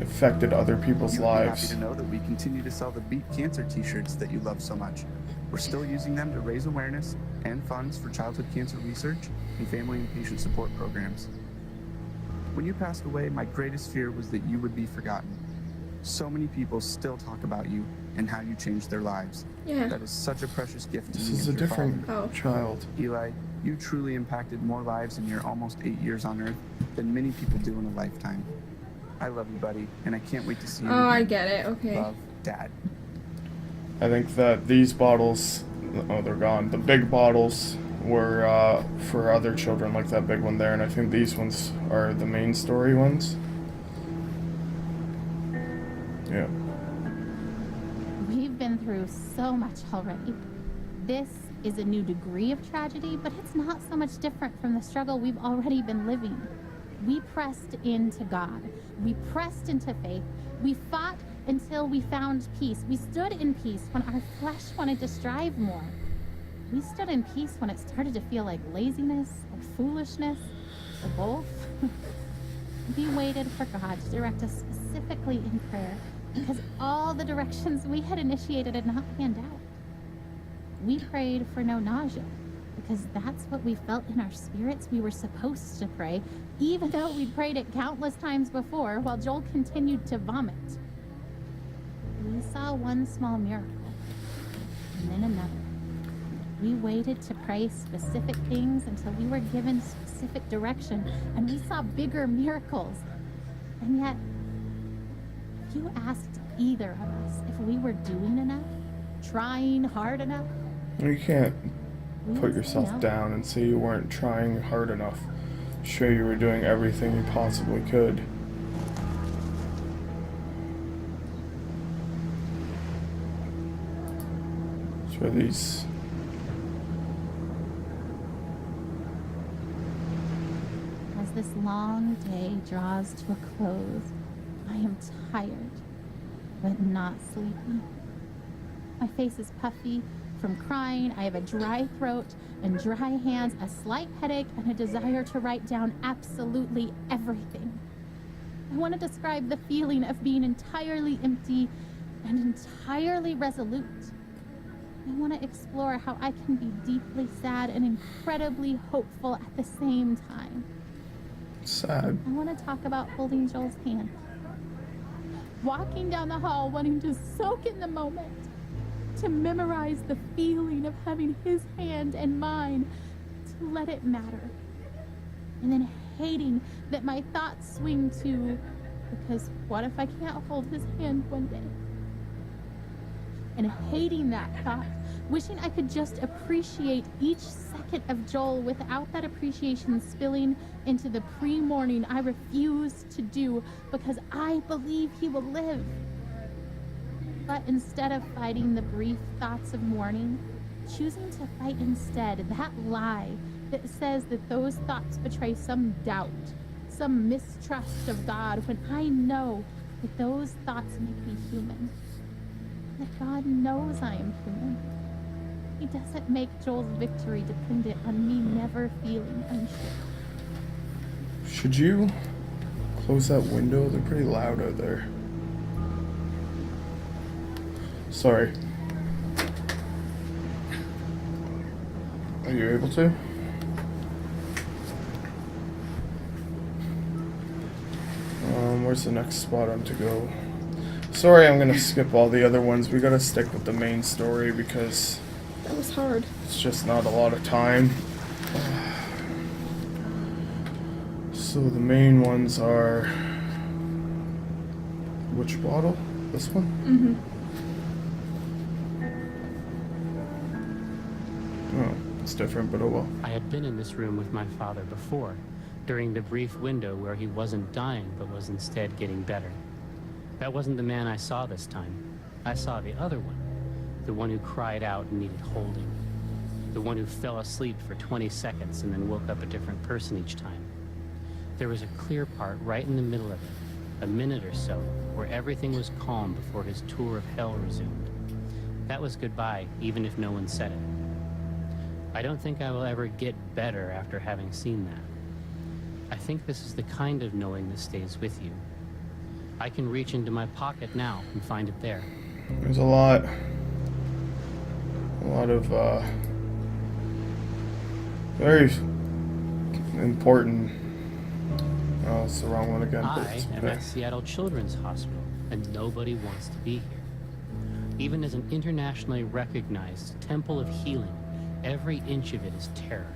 affected other people's You'll be happy lives. to know that we continue to sell the Beat Cancer t-shirts that you love so much. We're still using them to raise awareness and funds for childhood cancer research and family and patient support programs. When you passed away, my greatest fear was that you would be forgotten. So many people still talk about you and how you changed their lives. Yeah. That is such a precious gift to This me is and a your different father. child. Eli, you truly impacted more lives in your almost 8 years on Earth than many people do in a lifetime. I love you, buddy, and I can't wait to see you Oh, I again. get it. Okay. Love, Dad. I think that these bottles, oh, they're gone. The big bottles were for other children, like that big one there, and I think these ones are the main story ones. Yeah. We've been through so much already. This is a new degree of tragedy, but it's not so much different from the struggle we've already been living. We pressed into God. We pressed into faith. We fought until we found peace. We stood in peace when our flesh wanted to strive more. We stood in peace when it started to feel like laziness or foolishness or both. We waited for God to direct us specifically in prayer because all the directions we had initiated had not panned out. We prayed for no nausea because that's what we felt in our spirits we were supposed to pray, even though we'd prayed it countless times before while Joel continued to vomit. We saw one small miracle, and then another. We waited to pray specific things until we were given specific direction, and we saw bigger miracles. And yet, if you asked either of us if we were doing enough, trying hard enough, You can't we put would say yourself no. down and say you weren't trying hard enough. Sure, you were doing everything you possibly could. So these... As this long day draws to a close, I am tired, but not sleepy. My face is puffy from crying. I have a dry throat and dry hands, a slight headache, and a desire to write down absolutely everything. I want to describe the feeling of being entirely empty and entirely resolute. I want to explore how I can be deeply sad and incredibly hopeful at the same time. Sad. I want to talk about holding Joel's hand. Walking down the hall, wanting to soak in the moment. To memorize the feeling of having his hand and mine. To let it matter. And then hating that my thoughts swing to, because what if I can't hold his hand one day? And hating that thought wishing I could just appreciate each second of Joel without that appreciation spilling into the pre-morning I refuse to do because I believe he will live. But instead of fighting the brief thoughts of mourning, choosing to fight instead that lie that says that those thoughts betray some doubt, some mistrust of God, when I know that those thoughts make me human. That God knows I am human. He doesn't make Joel's victory dependent on me never feeling unsure. Should you close that window? They're pretty loud out there. Sorry. Are you able to? Where's the next spot I'm to go? Sorry, I'm gonna skip all the other ones. We gotta stick with the main story because That was hard. it's just not a lot of time. So the main ones are... Which bottle? This one? Mm-hmm. Oh, it's different, but oh well. I had been in this room with my father before, during the brief window where he wasn't dying but was instead getting better. That wasn't the man I saw this time. I saw the other one, the one who cried out and needed holding, the one who fell asleep for 20 seconds and then woke up a different person each time. There was a clear part right in the middle of it, a minute or so, where everything was calm before his tour of hell resumed. That was goodbye, even if no one said it. I don't think I will ever get better after having seen that. I think this is the kind of knowing that stays with you. I can reach into my pocket now and find it there. There's a lot of very important... Oh, it's the wrong one again. But I it's am okay. at Seattle Children's Hospital, and nobody wants to be here. Even as an internationally recognized temple of healing, every inch of it is terror.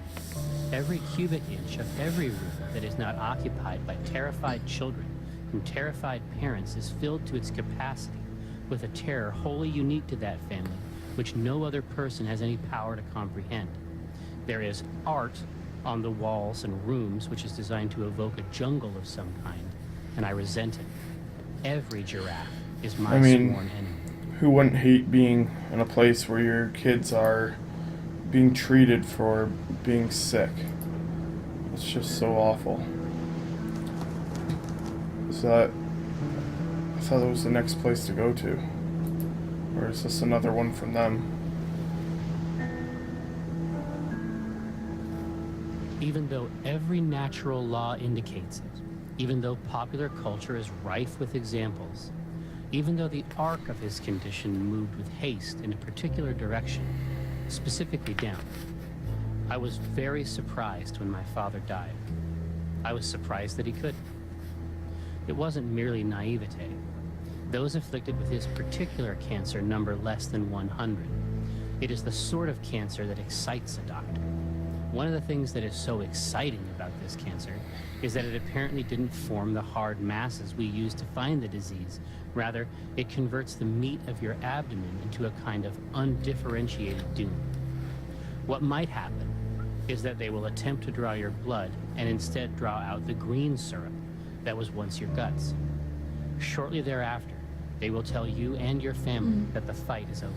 Every cubic inch of every room that is not occupied by terrified children and terrified parents is filled to its capacity with a terror wholly unique to that family, which no other person has any power to comprehend. There is art on the walls and rooms which is designed to evoke a jungle of some kind, and I resent it. Every giraffe is my sworn enemy. Who wouldn't hate being in a place where your kids are being treated for being sick? It's just so awful. I thought it was the next place to go to. Or is this another one from them? Even though every natural law indicates it, even though popular culture is rife with examples, even though the arc of his condition moved with haste in a particular direction, specifically down, I was very surprised when my father died. I was surprised that he could. It wasn't merely naivete. Those afflicted with his particular cancer number less than 100. It is the sort of cancer that excites a doctor. One of the things that is so exciting about this cancer is that it apparently didn't form the hard masses we use to find the disease. Rather, it converts the meat of your abdomen into a kind of undifferentiated doom. What might happen is that they will attempt to draw your blood and instead draw out the green syrup that was once your guts. Shortly thereafter, they will tell you and your family that the fight is over.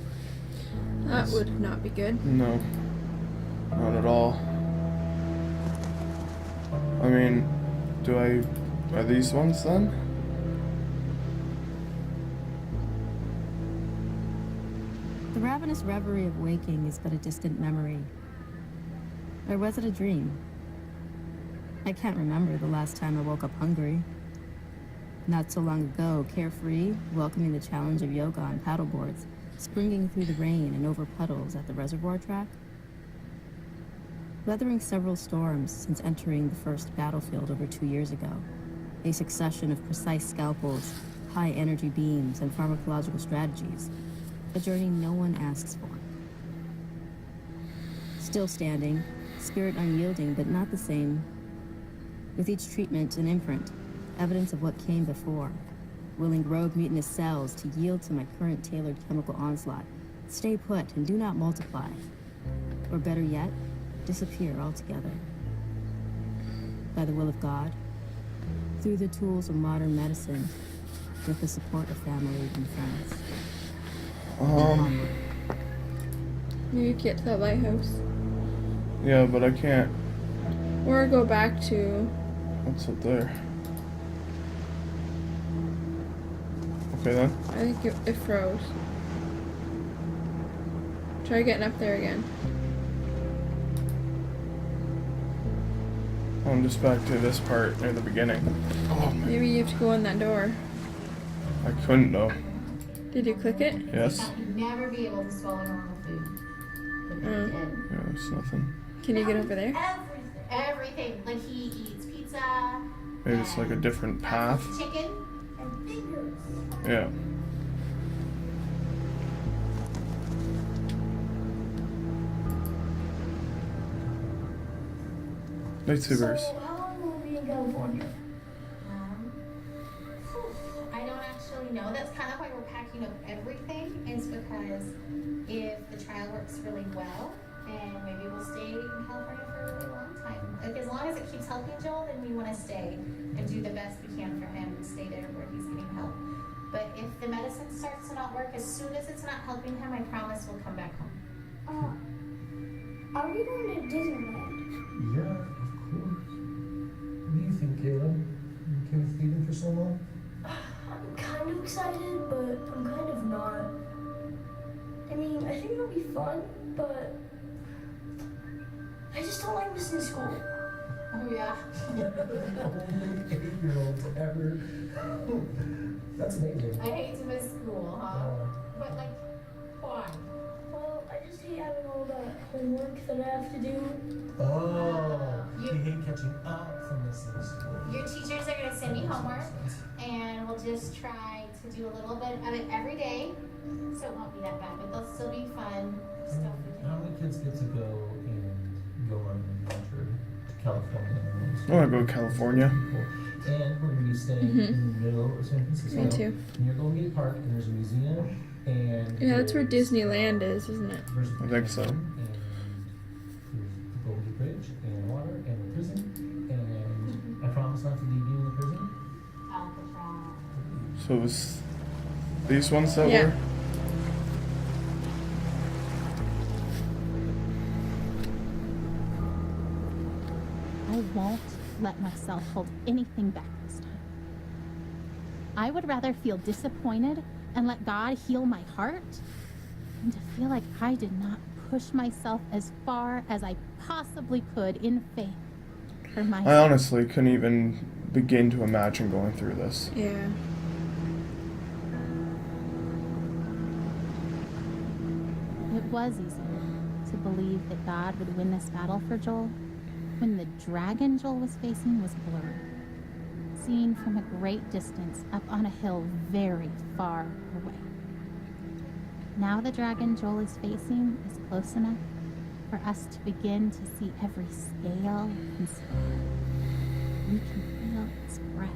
That would not be good. No. Not at all. I mean, are these ones then? The ravenous reverie of waking is but a distant memory. Or was it a dream? I can't remember the last time I woke up hungry. Not so long ago, carefree, welcoming the challenge of yoga on paddleboards, springing through the rain and over puddles at the reservoir track. Weathering several storms since entering the first battlefield over 2 years ago. A succession of precise scalpels, high energy beams, and pharmacological strategies. A journey no one asks for. Still standing, spirit unyielding but not the same. With each treatment, an imprint, evidence of what came before. Willing rogue mutinous cells to yield to my current tailored chemical onslaught, Stay put and do not multiply. Or better yet, disappear altogether. By the will of God, through the tools of modern medicine, with the support of family and friends. Maybe get to that lighthouse. Yeah, but I can't. Or go back to... What's up there? Okay then. I think it froze. Try getting up there again. I'm just back to this part near the beginning. Oh, Maybe you have to go in that door. I couldn't though. Did you click it? Yes. He'd never be able to swallow normal food. But he did. Yeah, there's nothing. Can you get over there? Everything. Like he eats pizza. Maybe it's like a different path. Chicken and fingers. Yeah. Lightsabers. So how long will we be in California? I don't actually know. That's kind of why we're packing up everything, is because if the trial works really well, and maybe we'll stay in California for a really long time. Like as long as it keeps helping Joel, then we want to stay and do the best we can for him and stay there where he's getting help. But if the medicine starts to not work, as soon as it's not helping him, I promise we'll come back home. Are we going to Disneyland? Yeah, of course. What do you think, Caleb? You okay with leaving for so long? I'm kind of excited, but I'm kind of not. I mean, I think it'll be fun, but I just don't like missing school. Oh yeah. Only 8-year-old ever. That's amazing. I hate to miss school, huh? But like, why? Well, I just hate having all that homework that I have to do. Oh, you hate catching up from missing school. Your teachers are going to send me homework, and we'll just try to do a little bit of it every day, so it won't be that bad, but they'll still be fun stuff. How many kids get to go on an adventure to California? I want to go to California. And we're going to be staying in the middle of San Francisco. Me too. Near Golden Gate Park, and there's a museum. And Yeah, that's where Disneyland is, isn't it? I think so. And there's the Golden Gate Bridge, and water, and the prison. And I promise not to leave you in the prison. So it was these ones that Yeah. were? I won't let myself hold anything back this time. I would rather feel disappointed and let God heal my heart than to feel like I did not push myself as far as I possibly could in faith for my I honestly couldn't even begin to imagine going through this. Yeah. It was easy to believe that God would win this battle for Joel when the dragon Joel was facing was blurry, seen from a great distance up on a hill very far away. Now the dragon Joel is facing is close enough for us to begin to see every scale and spine. We can feel its breath.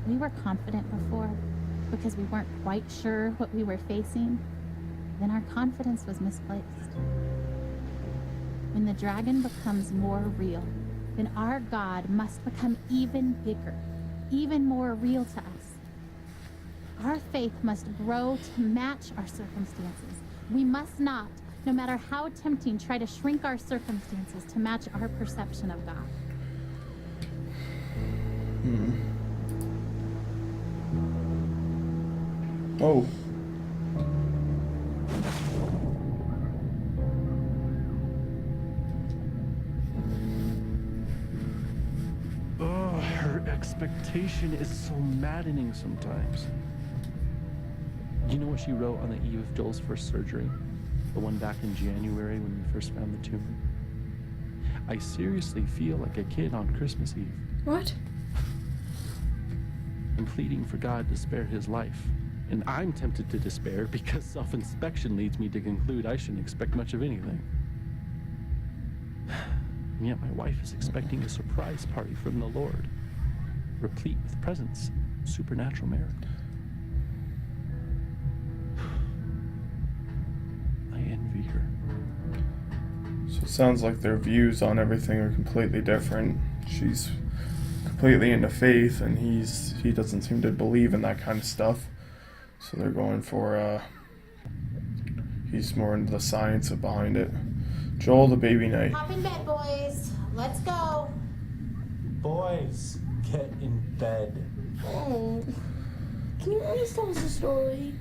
We were confident before because we weren't quite sure what we were facing. Then our confidence was misplaced. When the dragon becomes more real, then our God must become even bigger, even more real to us. Our faith must grow to match our circumstances. We must not, no matter how tempting, try to shrink our circumstances to match our perception of God. Oh. Oh, her expectation is so maddening sometimes. You know what she wrote on the eve of Joel's first surgery? The one back in January when we first found the tumor? I seriously feel like a kid on Christmas Eve. What? I'm pleading for God to spare his life. And I'm tempted to despair because self-inspection leads me to conclude I shouldn't expect much of anything. And yet my wife is expecting a surprise party from the Lord, replete with presents, supernatural miracle. her. So it sounds like their views on everything are completely different. She's completely into faith, and he doesn't seem to believe in that kind of stuff. So they're going for he's more into the science behind it. Joel, the baby knight. Hop in bed, boys. Let's go. Boys, get in bed. Oh. Can you please tell us a story?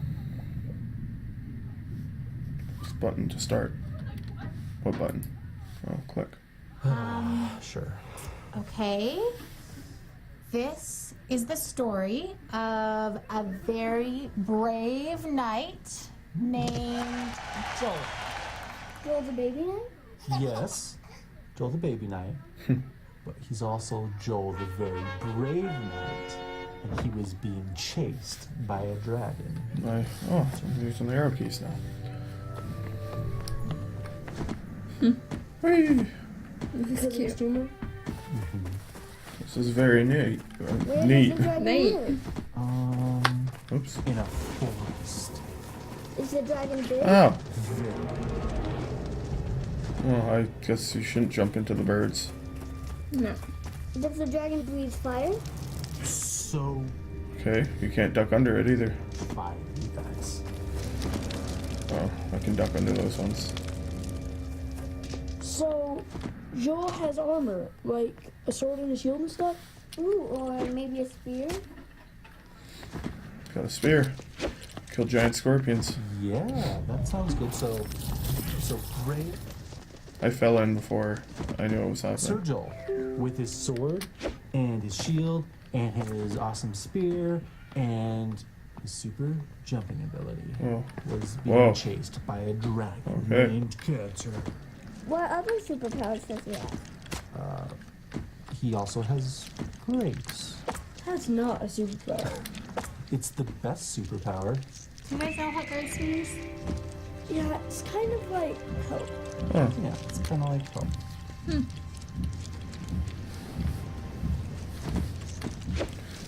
This button to start. What button? Oh, click. Sure. Okay. This is the story of a very brave knight named Joel. Joel the baby knight? Yes, Joel the baby knight. But he's also Joel the very brave knight. And he was being chased by a dragon. Oh, so I'm using the arrow keys now. Whee! This is cute. This is very neat. Where Neat. does the dragon Neat. live? Oops. In a forest. Is the dragon big? Oh. Oh, I guess you shouldn't jump into the birds. No. Does the dragon breathe fire? So Okay, you can't duck under it either. fire, you guys. Oh, I can duck under those ones. So, Joel has armor, like a sword and a shield and stuff? Ooh, or maybe a spear? Got a spear. Kill giant scorpions. Yeah, that sounds good. So brave I fell in before I knew what was happening. Sir Joel, with his sword and his shield and his awesome spear and his super jumping ability, Oh. was being chased by a dragon named Cancer. What other superpowers does he have? He also has grace. That's not a superpower. It's the best superpower. Do you guys know what grace means? Yeah, it's kind of like hope. Oh. Yeah, it's kind of like hope.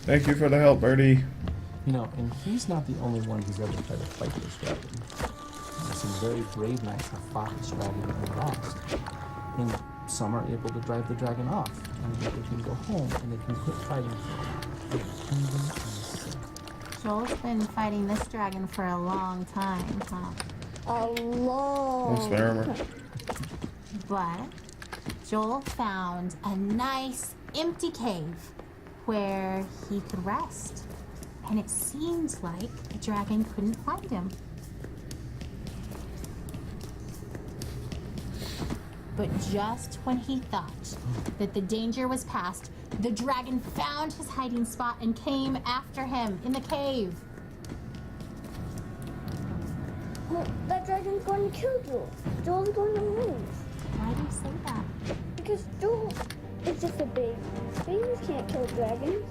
Thank you for the help, Birdie. You know, and he's not the only one who's ever tried to fight this dragon. Some very brave knights have fought this dragon and lost. And some are able to drive the dragon off, and they can go home and they can quit fighting for the kingdom and city. Joel's been fighting this dragon for a long time, huh? A long What's my armor? But Joel found a nice empty cave where he could rest. And it seemed like the dragon couldn't find him. But just when he thought that the danger was past, the dragon found his hiding spot and came after him in the cave. Well, that dragon's going to kill Joel. Joel's going to lose. Why do you say that? Because Joel is just a baby. Babies can't kill dragons.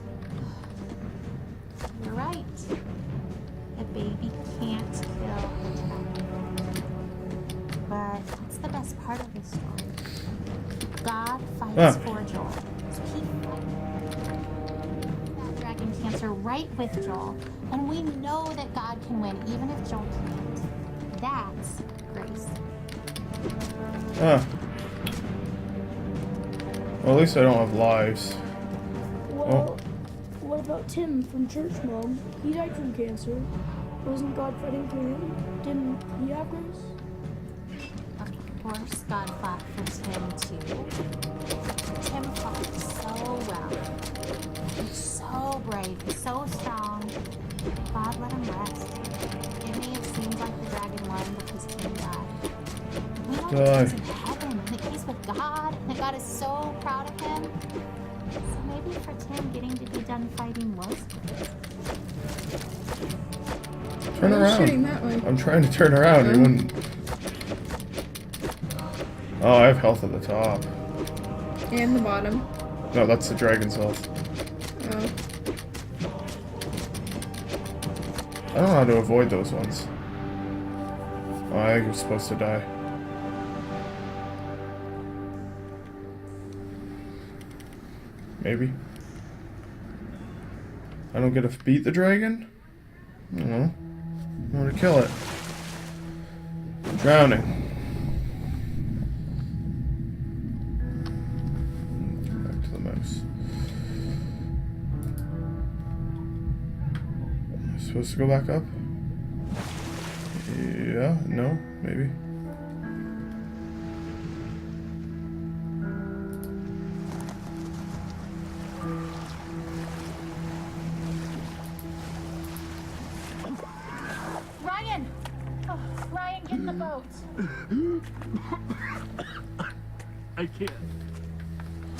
You're right. A baby can't kill a dragon. But that's the best part of this story. God fights for Joel. So keep fighting. That dragon cancer right with Joel. And we know that God can win even if Joel can't. That's grace. Huh. Well, at least I don't have lives. Well, what about Tim from Church Mom? He died from cancer. Wasn't God fighting for him? Didn't he have grace? Of course, God fought for Tim too. Tim fought so well. He's so brave, so strong. God let him rest. It may have seemed like the dragon won because Tim died. We know that Tim's in heaven, and that he's with God, and that God is so proud of him. So maybe for Tim, getting to be done fighting was good. Turn around. That way. I'm trying to turn around. You wouldn't. Oh, I have health at the top. And the bottom. No, that's the dragon's health. Oh. I don't know how to avoid those ones. Oh, I think you're supposed to die. Maybe. I don't get to beat the dragon? I don't know. I want to kill it. I'm drowning. Supposed to go back up? Yeah, no, maybe. Ryan! Oh, Ryan, get in the boat. I can't.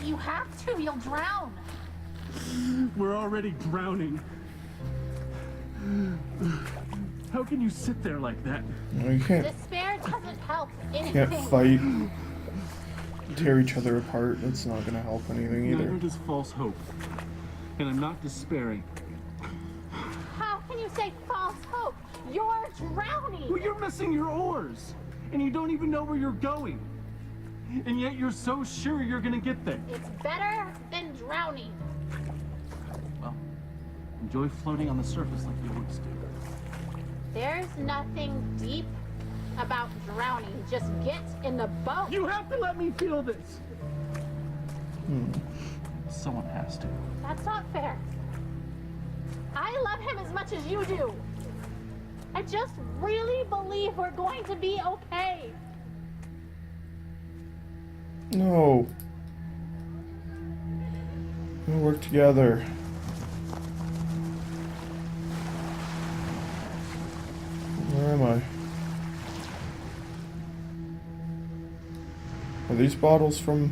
You have to, you'll drown. We're already drowning. How can you sit there like that? No, you can't. Despair doesn't help anything. Can't fight. Tear each other apart. That's not gonna help anything either. Neither does false hope. And I'm not despairing. How can you say false hope? You're drowning. Well, you're missing your oars. And you don't even know where you're going. And yet you're so sure you're gonna get there. It's better than drowning. Well, enjoy floating on the surface like you always do. There's nothing deep about drowning. Just get in the boat. You have to let me feel this. Someone has to. That's not fair. I love him as much as you do. I just really believe we're going to be okay. No. We'll work together. Where am I? Are these bottles from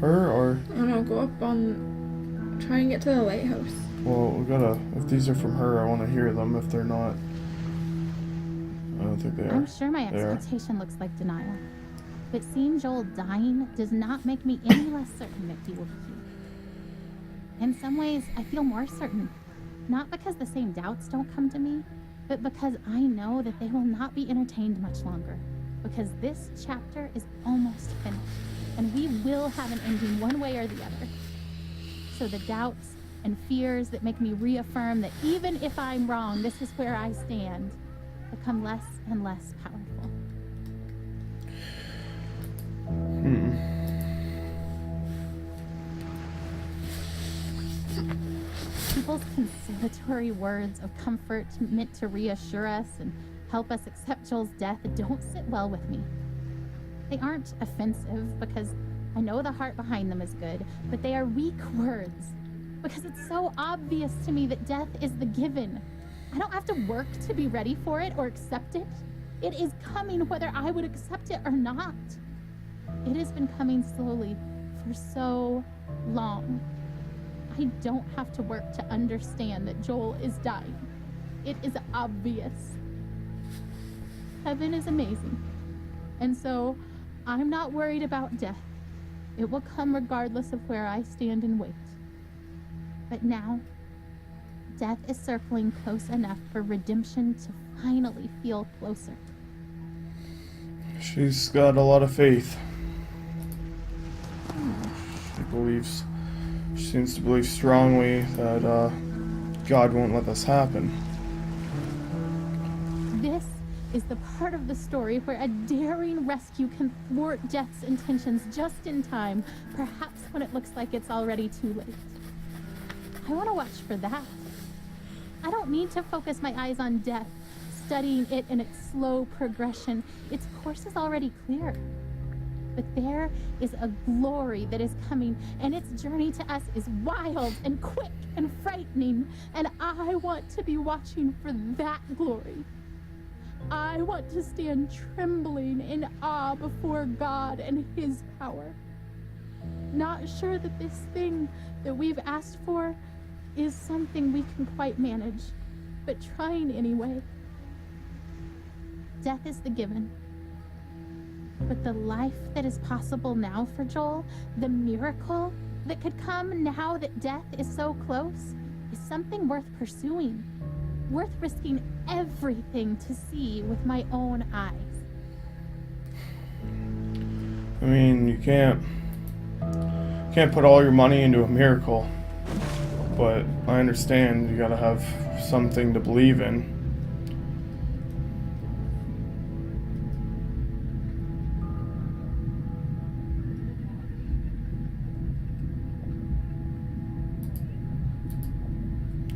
her or? I don't know, go up on. Try and get to the lighthouse. Well, we gotta. If these are from her, I want to hear them. If they're not, I don't think they are. I'm sure my They are. expectation looks like denial. But seeing Joel dying does not make me any less certain that he will be healed. In some ways, I feel more certain. Not because the same doubts don't come to me, but because I know that they will not be entertained much longer. Because this chapter is almost finished, and we will have an ending one way or the other. So the doubts and fears that make me reaffirm that even if I'm wrong, this is where I stand, become less and less powerful. People's consolatory words of comfort meant to reassure us and help us accept Joel's death don't sit well with me. They aren't offensive because I know the heart behind them is good, but they are weak words because it's so obvious to me that death is the given. I don't have to work to be ready for it or accept it. It is coming whether I would accept it or not. It has been coming slowly for so long. I don't have to work to understand that Joel is dying. It is obvious. Heaven is amazing. And so, I'm not worried about death. It will come regardless of where I stand and wait. But now, death is circling close enough for redemption to finally feel closer. She's got a lot of faith. She seems to believe strongly that God won't let this happen. This is the part of the story where a daring rescue can thwart Death's intentions just in time, perhaps when it looks like it's already too late. I want to watch for that. I don't need to focus my eyes on Death, studying it in its slow progression. Its course is already clear. But there is a glory that is coming, and its journey to us is wild and quick and frightening, and I want to be watching for that glory. I want to stand trembling in awe before God and His power. Not sure that this thing that we've asked for is something we can quite manage, but trying anyway. Death is the given. But the life that is possible now for Joel, the miracle that could come now that death is so close, is something worth pursuing, worth risking everything to see with my own eyes. I mean, you can't put all your money into a miracle, but I understand you gotta have something to believe in.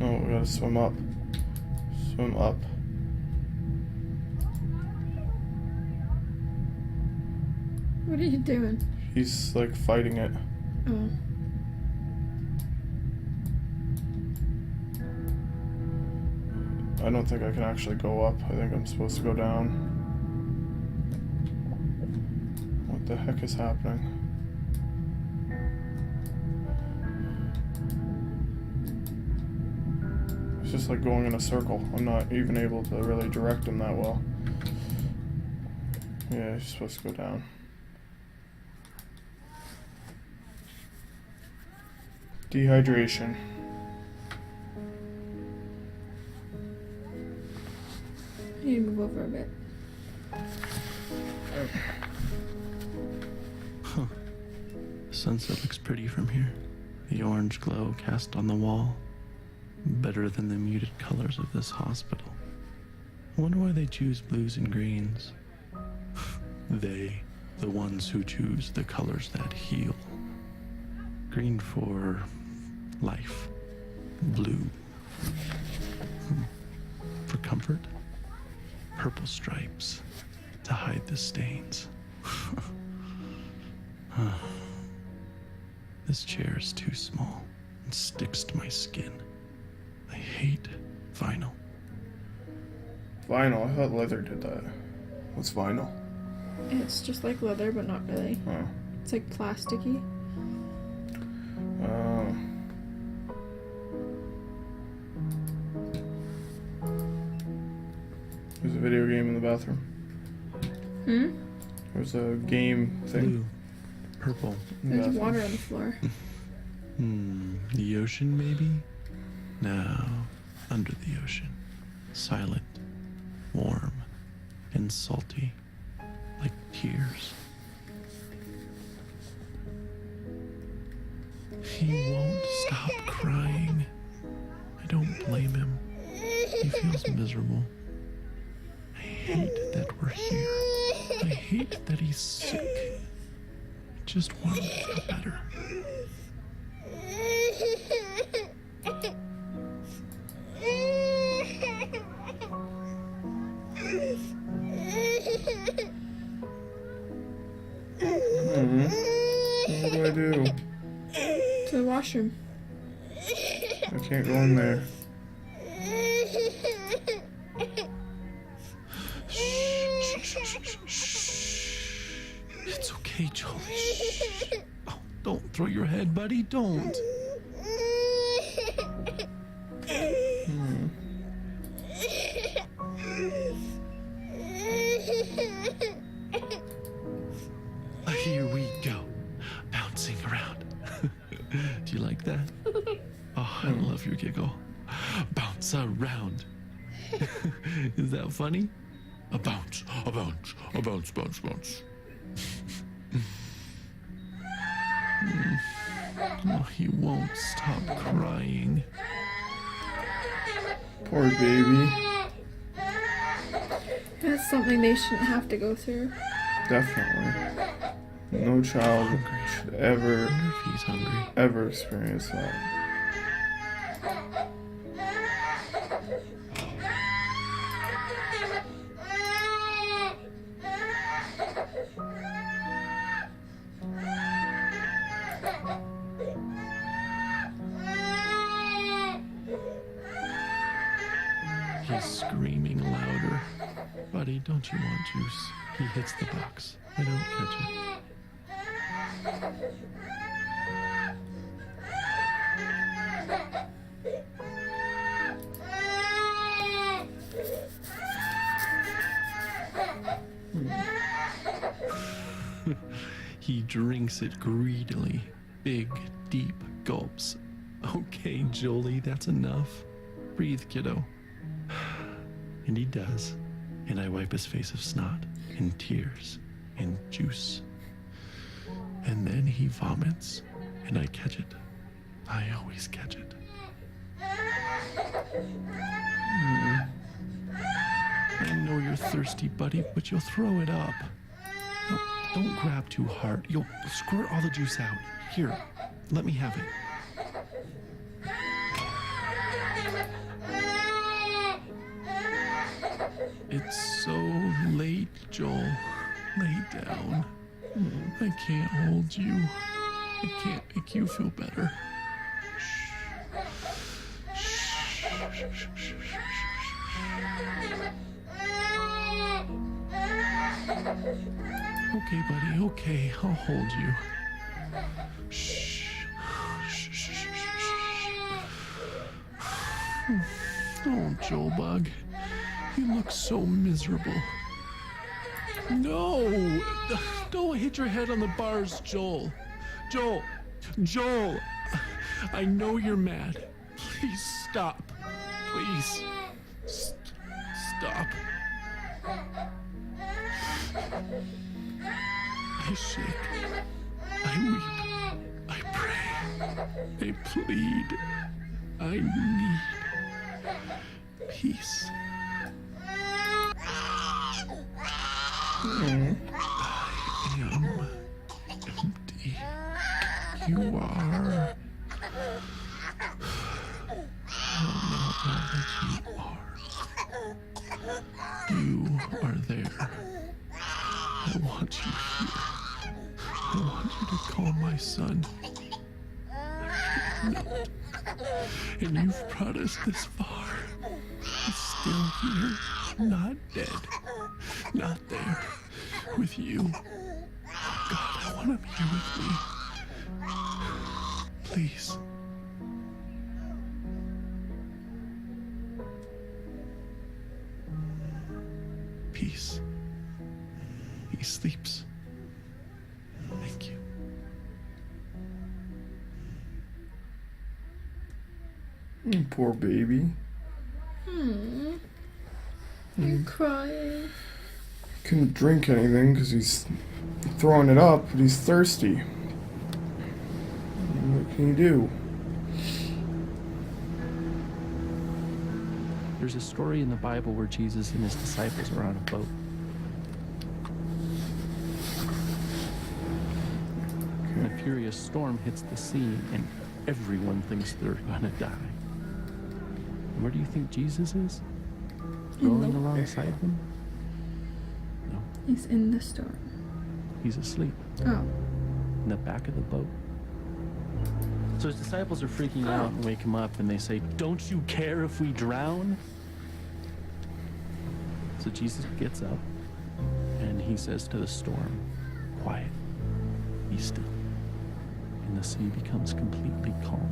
Oh, we gotta swim up. Swim up. What are you doing? He's like fighting it. Oh. I don't think I can actually go up. I think I'm supposed to go down. What the heck is happening? It's just like going in a circle. I'm not even able to really direct him that well. Yeah, he's supposed to go down. Dehydration. I need to move over a bit. Huh. The sunset looks pretty from here. The orange glow cast on the wall. Better than the muted colors of this hospital. I wonder why they choose blues and greens. They, the ones who choose the colors that heal. Green for life. Blue for comfort. Purple stripes to hide the stains. This chair is too small and sticks to my skin. I hate vinyl. Vinyl? I thought leather did that. What's vinyl? It's just like leather, but not really. Oh. It's like plasticky. Oh. There's a video game in the bathroom. Hmm? There's a game thing. Blue. Purple. There's water on the floor. The ocean, maybe? No, under the ocean. Silent, warm, and salty, like tears. He won't stop crying. I don't blame him. He feels miserable. I hate that we're here. I hate that he's sick. I just want him to feel better. What do I do? To the washroom. I can't go in there. It's okay, Jolie. Shh. Oh, don't throw your head, buddy. Don't. Here we go. Bouncing around. Do you like that? Oh, I love your giggle. Bounce around. Is that funny? A bounce, a bounce, a bounce, bounce, bounce. Oh, he won't stop crying. Poor baby. That's something they shouldn't have to go through. Definitely. No child should ever, if he's hungry, ever experience that. He's screaming louder. Buddy, don't you want juice? He hits the box. I don't catch it. He drinks it greedily. Big, deep gulps. Okay, Jolie, that's enough. Breathe, kiddo. And he does. And I wipe his face of snot and tears and juice. And then he vomits, and I catch it. I always catch it. I know you're thirsty, buddy, but you'll throw it up. No, don't grab too hard. You'll squirt all the juice out. Here, let me have it. It's so late, Joel. Lay down. I can't hold you. I can't make you feel better. Okay, buddy, okay, I'll hold you. Shh. Oh, Joel Bug, you look so miserable. No! Don't hit your head on the bars, Joel. Joel! I know you're mad. Please stop. Please. Stop. I shake. I weep. I pray. I plead. I need peace. I am empty. You are. You are there. I want you here. I want you to call my son. I can't. And you've brought us this far. He's still here, not dead, not there, with you. Oh God, I want him here with me. Please. Peace. He sleeps. Thank you. Poor baby. You're crying. Couldn't drink anything because he's throwing it up, but he's thirsty. What can you do? There's a story in the Bible where Jesus and his disciples are on a boat. And a furious storm hits the sea, and everyone thinks they're gonna die. And where do you think Jesus is? Rowing alongside them? No. He's in the storm. He's asleep. Oh. In the back of the boat. So his disciples are freaking out and wake him up, and they say, "Don't you care if we drown?" So Jesus gets up and he says to the storm, "Quiet, be still." And the sea becomes completely calm.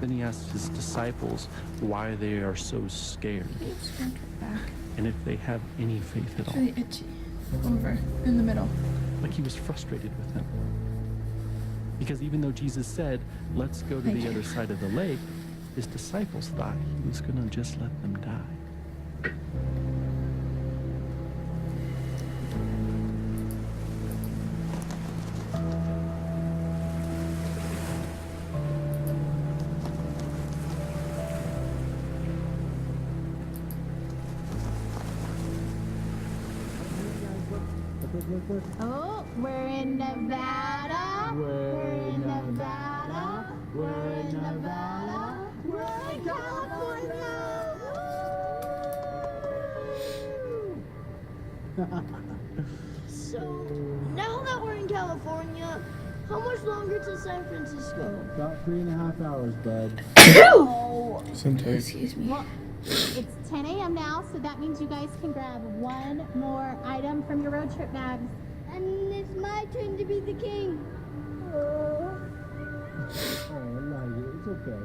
Then he asks his disciples why they are so scared and if they have any faith at all. Really itchy. Over in the middle. Like he was frustrated with them. Because even though Jesus said, "Let's go to the other side of the lake," his disciples thought he was going to just let them die. Oh, we're in Nevada. We're in Nevada. We're in Nevada. We're in California. So, now that we're in California, how much longer to San Francisco? About 3.5 hours, bud. Oh, excuse me. Well, it's 10 a.m. now, so that means you guys can grab one more item from your road trip bags. And it's my turn to be the king. Oh, Elijah, it's okay.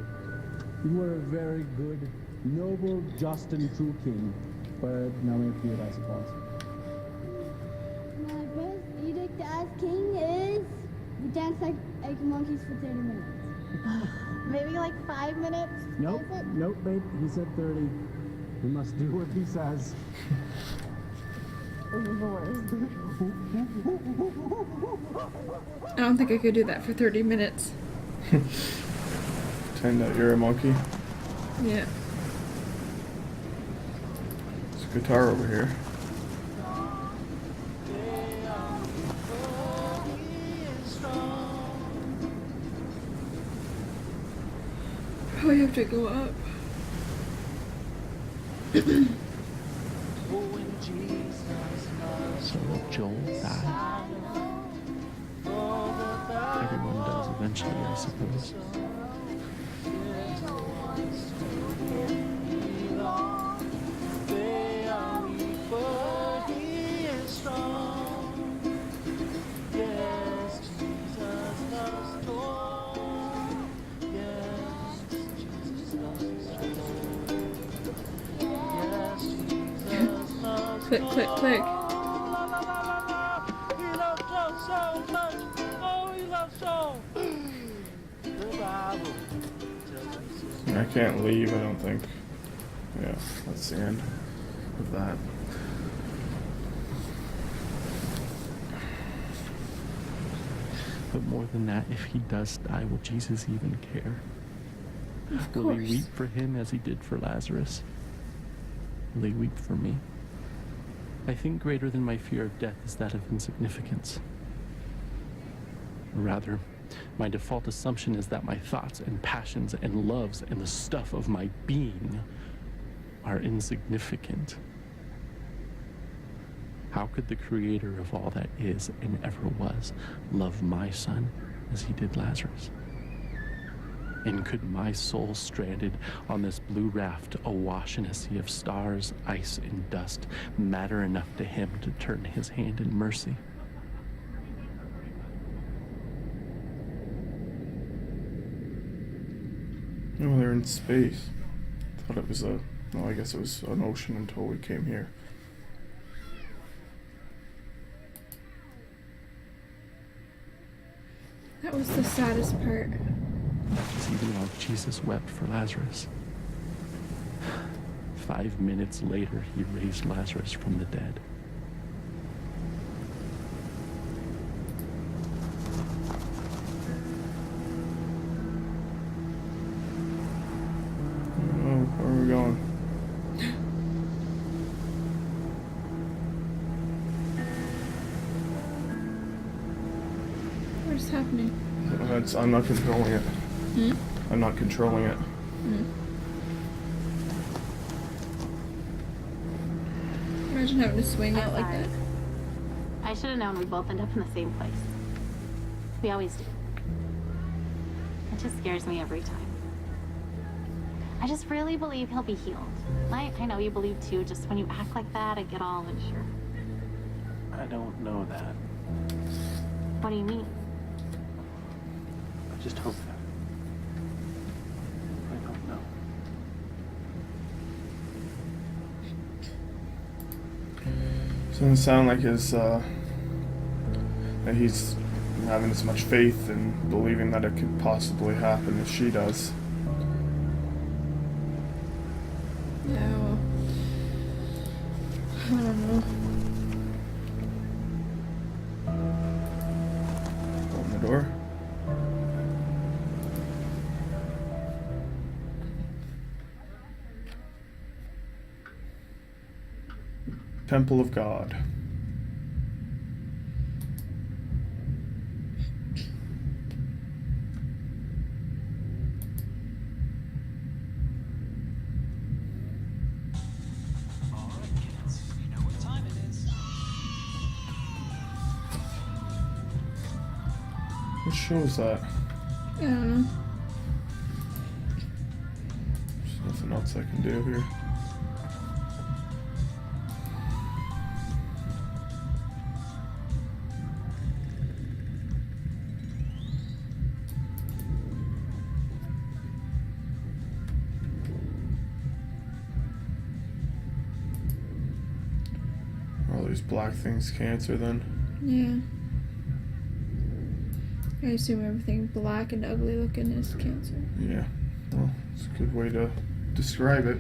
You were a very good, noble, just, and true king. But now we have to do it, I suppose. My first edict as king is we dance like monkeys for 30 minutes. Maybe like 5 minutes? Nope, nope, babe. He said 30. We must do what he says. I don't think I could do that for 30 minutes. Pretend that you're a monkey. Yeah. There's a guitar over here. Probably have to go up. So Joel died. Everyone does eventually, I suppose. Click, click, click. I can't leave, I don't think. Yeah, that's the end of that. But more than that, if he does die, will Jesus even care? Of Will he course. weep for him as he did for Lazarus? Will he weep for me? I think greater than my fear of death is that of insignificance. Or rather, my default assumption is that my thoughts and passions and loves and the stuff of my being are insignificant. How could the creator of all that is and ever was love my son as he did Lazarus? And could my soul stranded on this blue raft awash in a sea of stars, ice, and dust matter enough to him to turn his hand in mercy? Oh, they're in space. Thought it was a... Well, I guess it was an ocean until we came here. That was the saddest part. Because even while Jesus wept for Lazarus, 5 minutes later he raised Lazarus from the dead. Oh, where are we going? What's happening? I'm not controlling it. Hmm? I'm not controlling it. Hmm. Imagine having to swing out like that. I should have known we'd both end up in the same place. We always do. It just scares me every time. I just really believe he'll be healed. I know you believe too, just when you act like that, I get all unsure. I don't know that. What do you mean? I just hope that. I don't know. Doesn't sound like his, that he's having as much faith and believing that it could possibly happen as she does. Yeah, well, I don't know. Open the door. Temple of God. What show is that? I don't know. There's nothing else I can do here. All these black things cancer then? Yeah. I assume everything black and ugly looking is cancer. Yeah. Well, it's a good way to describe it.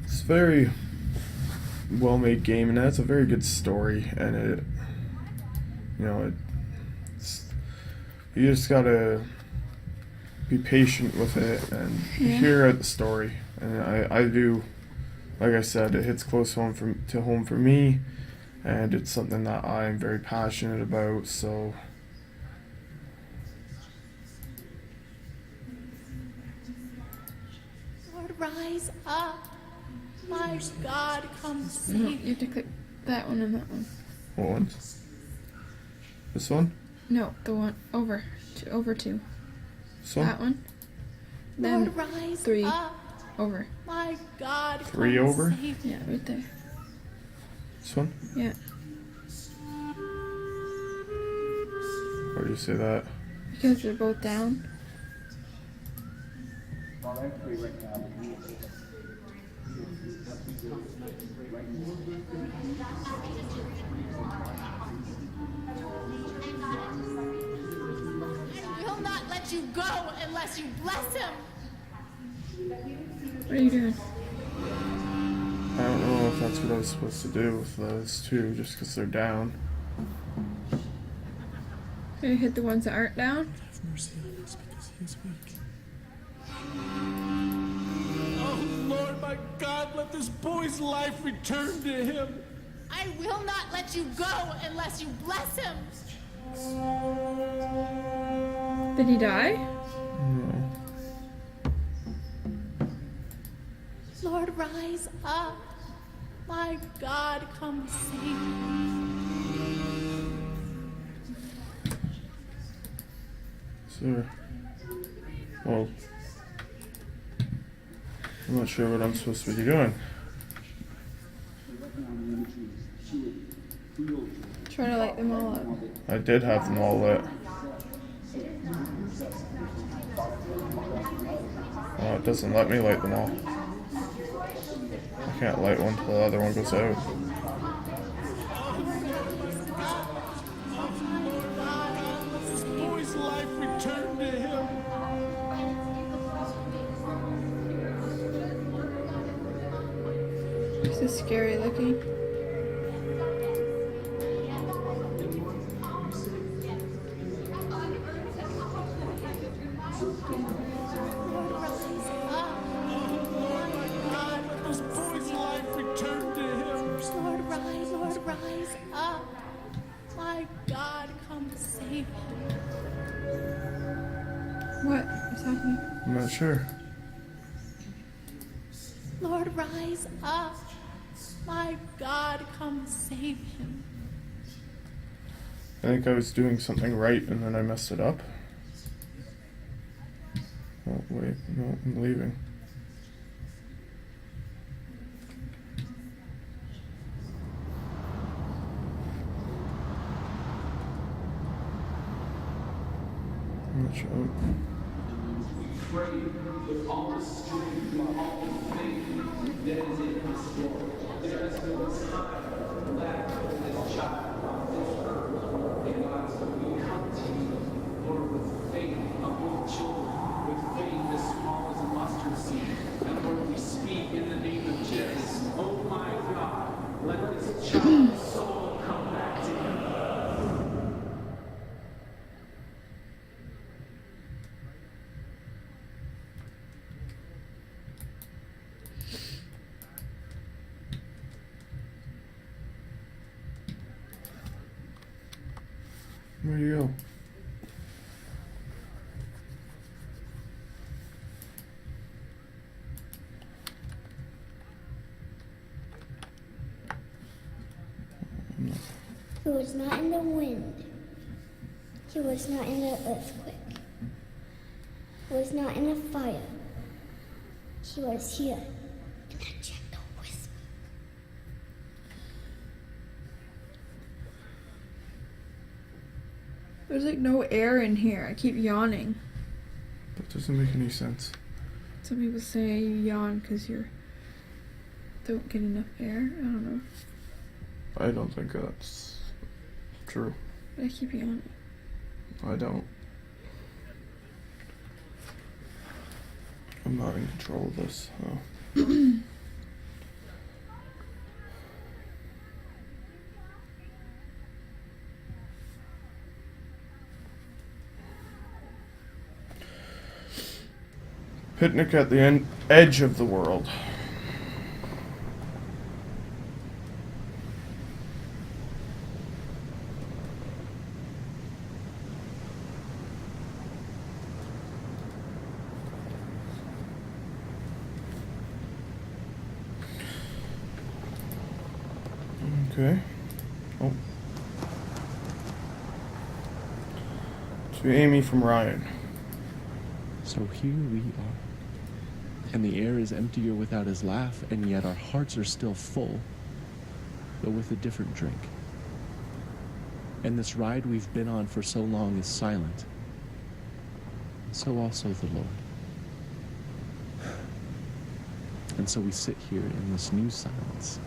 It's a very well-made game, and that's a very good story, and it, you know, you just gotta be patient with it and hear out the story. And I do, like I said, it hits close home to home for me. and it's something that I'm very passionate about, so Lord, rise up. My God, come No, save. you have to click that one and that one. what one? This one? No, the one over. Over two. This one? That one. Then Lord, rise 3 up. over. My God, 3 come over? save. Yeah, right there. This one? Yeah. Why do you say that? Because they're both down. I will not let you go unless you bless him. What are you doing? I don't know if that's what I was supposed to do with those two, just because they're down. Can you hit the ones that aren't down? Have mercy on us because he is weak. Oh Lord, my God, let this boy's life return to him. I will not let you go unless you bless him. Did he die? No. Lord, rise up. My God, come save. So, well, I'm not sure what I'm supposed to be doing. Try to light them all up. I did have them all lit. Oh, it doesn't let me light them all. I can't light one till the other one goes out. Let this boy's life return to him. This is scary looking. Let this boy's life return to him. Lord, rise up. My God, come save him. What is happening? I'm not sure. Lord, rise up. My God, come save him. I think I was doing something right and then I messed it up. Oh, wait, no, I'm leaving. I'm not sure. Where'd you go? He was not in the wind. He was not in the earthquake. He was not in the fire. He was here in a gentle whisper. There's like no air in here. I keep yawning. That doesn't make any sense. Some people say you yawn because you don't get enough air. I don't know. I don't think that's true. But I keep yawning. I don't. I'm not in control of this. Oh. Picnic at the edge of the world. Okay. Oh. To Amy from Ryan. So here we are. And the air is emptier without his laugh, and yet our hearts are still full, but with a different drink. And this ride we've been on for so long is silent. So also the Lord. And so we sit here in this new silence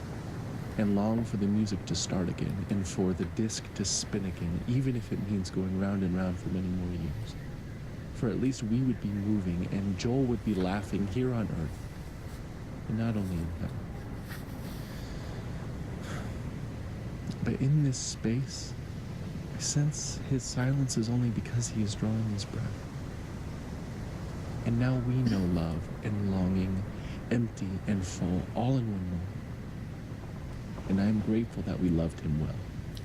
and long for the music to start again and for the disc to spin again, even if it means going round and round for many more years. For at least we would be moving and Joel would be laughing here on Earth, and not only in heaven. But in this space, I sense his silence is only because he is drawing his breath. And now we know love and longing, empty and full, all in one moment. And I am grateful that we loved him well.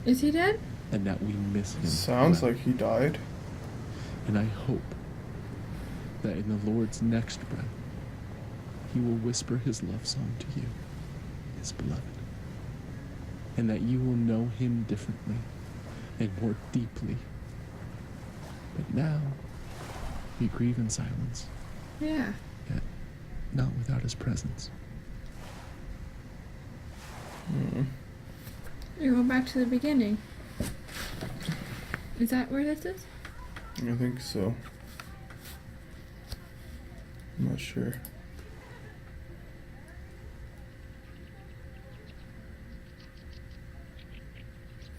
Is he dead? And that we miss him. Sounds well. like he died. And I hope that in the Lord's next breath, he will whisper his love song to you, his beloved. And that you will know him differently and more deeply. But now, we grieve in silence. Yeah. Yet, not without his presence. You go back to the beginning. Is that where this is? I think so. I'm not sure.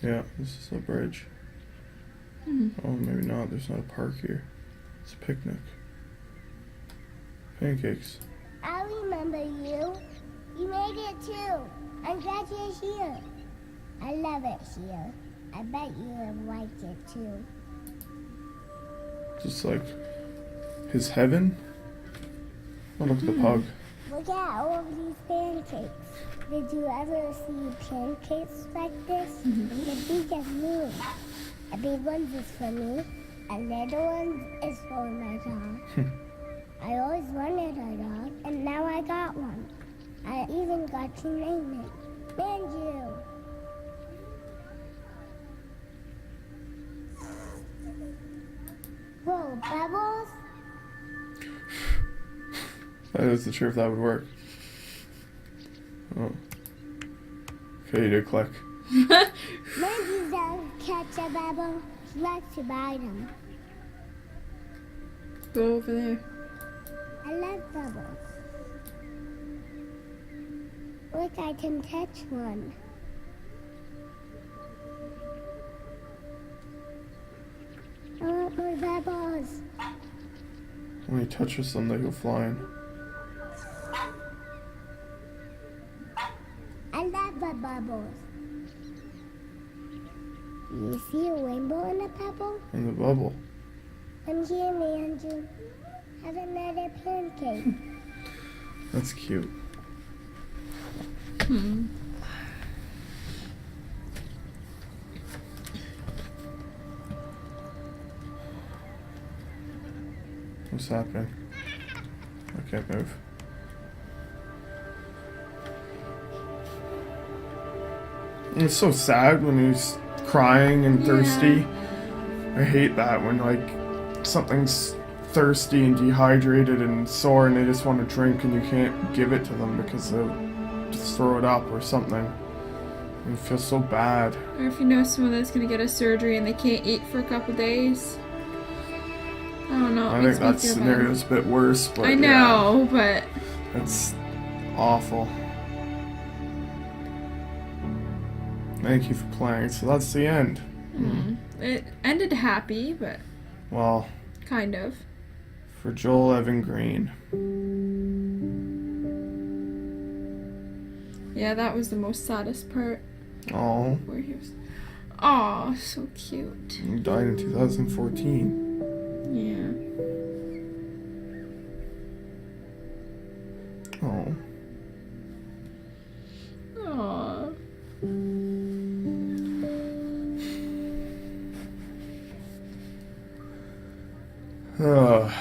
Yeah, this is a bridge. Oh, maybe not. There's not a park here. It's a picnic. Pancakes. I remember you. You made it too. I'm glad you're here. I love it here. I bet you would like it too. Just like his heaven. Oh, look at the pug. Look at all of these pancakes. Did you ever see pancakes like this? The biggest moon. A big one is for me. A little one is for my dog. I always wanted a dog, and now I got one. I even got to name it. Banjo. Whoa, Bubbles? I wasn't sure if that would work. Oh. Okay, you did click. Banjo doesn't catch a bubble. She likes to bite them. Go over there. I love bubbles. Look, I can catch one. I want more bubbles. When he touches them, they go flying. I love the bubbles. You see a rainbow in the pebble? In the bubble. Come here, Andrew. Have another pancake. That's cute. What's happening? I can't move. It's so sad when he's crying and thirsty. I hate that when like something's thirsty and dehydrated and sore and they just want to drink and you can't give it to them because they'll just throw it up or something. And it feels so bad. Or if you know someone that's gonna get a surgery and they can't eat for a couple days. I don't know. I think that scenario's a bit worse, but I know, but it's awful. Thank you for playing. So that's the end. it ended happy, but Well, kind of. for Joel Evan Green. Yeah, that was the most saddest part. Oh, Where he was. Aw, so cute. he died in 2014. Yeah. Oh. Aw. Aw.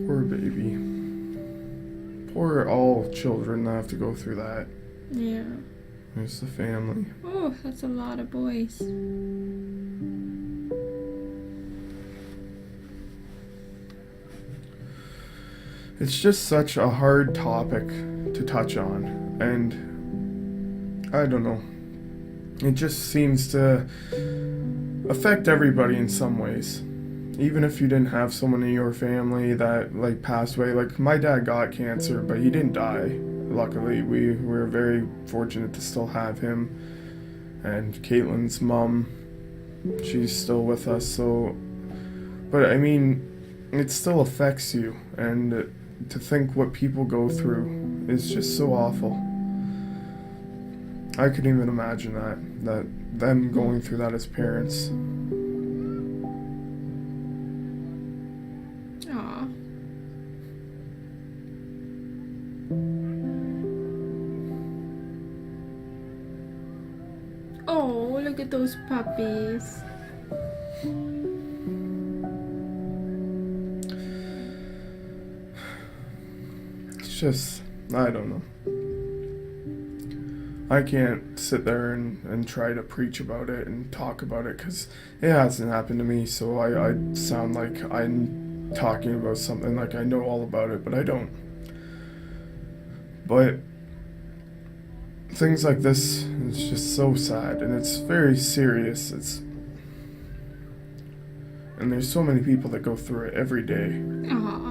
Poor baby. Poor all children that have to go through that. Yeah. There's the family. Oh, that's a lot of boys. It's just such a hard topic to touch on, and I don't know. It just seems to affect everybody in some ways. Even if you didn't have someone in your family that like passed away, like my dad got cancer, but he didn't die. Luckily, we were very fortunate to still have him. And Caitlin's mom, she's still with us. So, but I mean, it still affects you, and to think what people go through is just so awful. I couldn't even imagine that them going through that as parents. Aw. Oh, look at those puppies. It's just, I don't know. I can't sit there and try to preach about it and talk about it because it hasn't happened to me, so I sound like I'm talking about something like I know all about it, but I don't. But things like this is just so sad, and it's very serious. And there's so many people that go through it every day. Aw.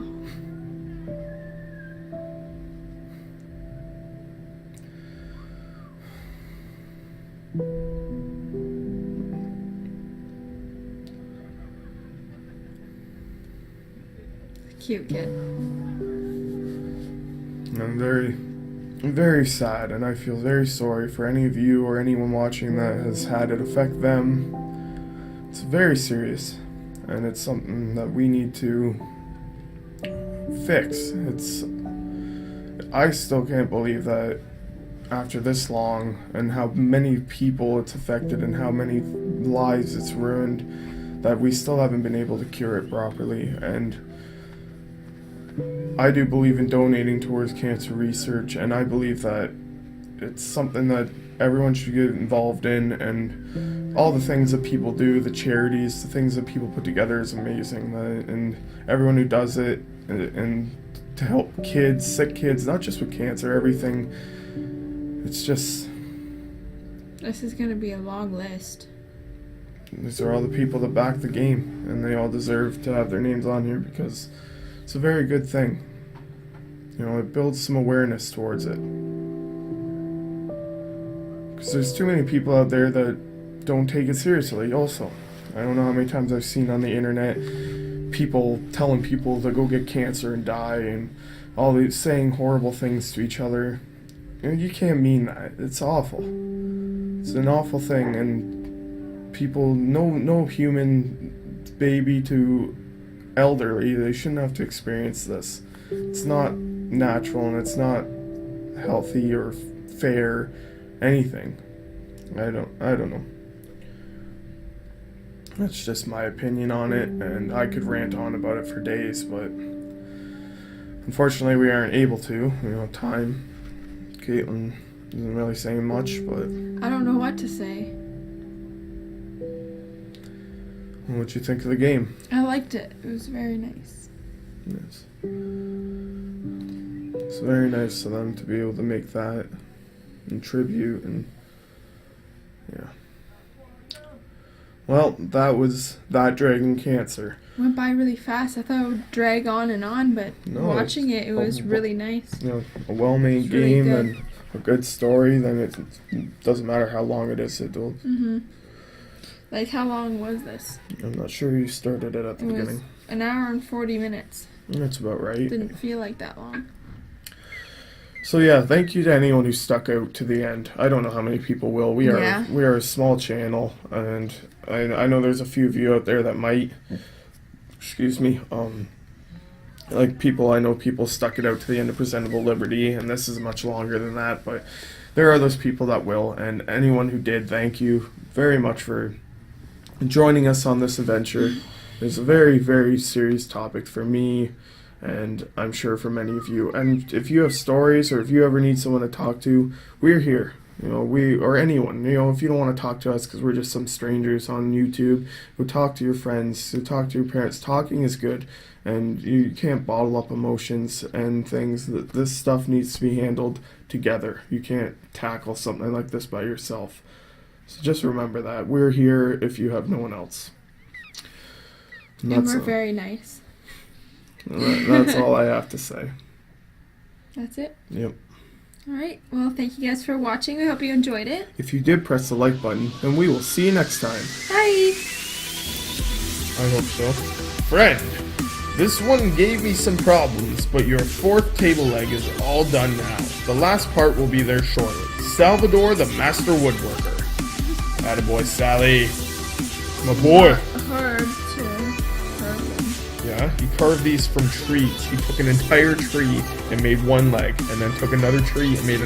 Cute kid. I'm very, very sad, and I feel very sorry for any of you or anyone watching that has had it affect them. It's very serious, and it's something that we need to fix. I still can't believe that after this long, and how many people it's affected and how many lives it's ruined, that we still haven't been able to cure it properly. And I do believe in donating towards cancer research, and I believe that it's something that everyone should get involved in, and all the things that people do, the charities, the things that people put together is amazing, and everyone who does it, and to help kids, sick kids, not just with cancer, everything. It's just... This is gonna be a long list. These are all the people that back the game, and they all deserve to have their names on here because it's a very good thing. You know, it builds some awareness towards it. Because there's too many people out there that don't take it seriously also. I don't know how many times I've seen on the internet people telling people to go get cancer and die, and all these saying horrible things to each other. You can't mean that. It's awful. It's an awful thing, and people, no human baby to elderly, they shouldn't have to experience this. It's not natural, and it's not healthy or fair, anything. I don't know. That's just my opinion on it, and I could rant on about it for days, but unfortunately we aren't able to. You know, time. Caitlin isn't really saying much, but I don't know what to say. What'd you think of the game? I liked it. It was very nice. Yes. It's very nice of them to be able to make that in tribute, and yeah. Well, that was That Dragon Cancer. Went by really fast. I thought it would drag on, but No, watching it was really nice. You know, a well-made It's really game good. and a good story, then it doesn't matter how long it is. It'll. Like, how long was this? I'm not sure you started it at the It was beginning. an hour and 40 minutes. That's about right. Didn't feel like that long. So yeah, thank you to anyone who stuck out to the end. I don't know how many people will. We are a small channel, and I know there's a few of you out there that might. Excuse me. Like people, I know people stuck it out to the end of Presentable Liberty, and this is much longer than that, but there are those people that will, and anyone who did, thank you very much for joining us on this adventure. It's a very, very serious topic for me, and I'm sure for many of you. And if you have stories, or if you ever need someone to talk to, we're here. You know, we or anyone. You know, if you don't want to talk to us because we're just some strangers on YouTube, go talk to your friends. Go talk to your parents. Talking is good, and you can't bottle up emotions and things. This stuff needs to be handled together. You can't tackle something like this by yourself. So just remember that we're here if you have no one else. And we're very nice. That's all I have to say. That's it? Yep. Alright, well, thank you guys for watching. We hope you enjoyed it. If you did, press the like button, and we will see you next time. Bye! I hope so. Friend, this one gave me some problems, but your fourth table leg is all done now. The last part will be there shortly. Salvador, the master woodworker. Attaboy, Sally. My boy. Hard to carve them. Yeah, he carved these from trees. He took an entire tree and made one leg, and then took another tree and made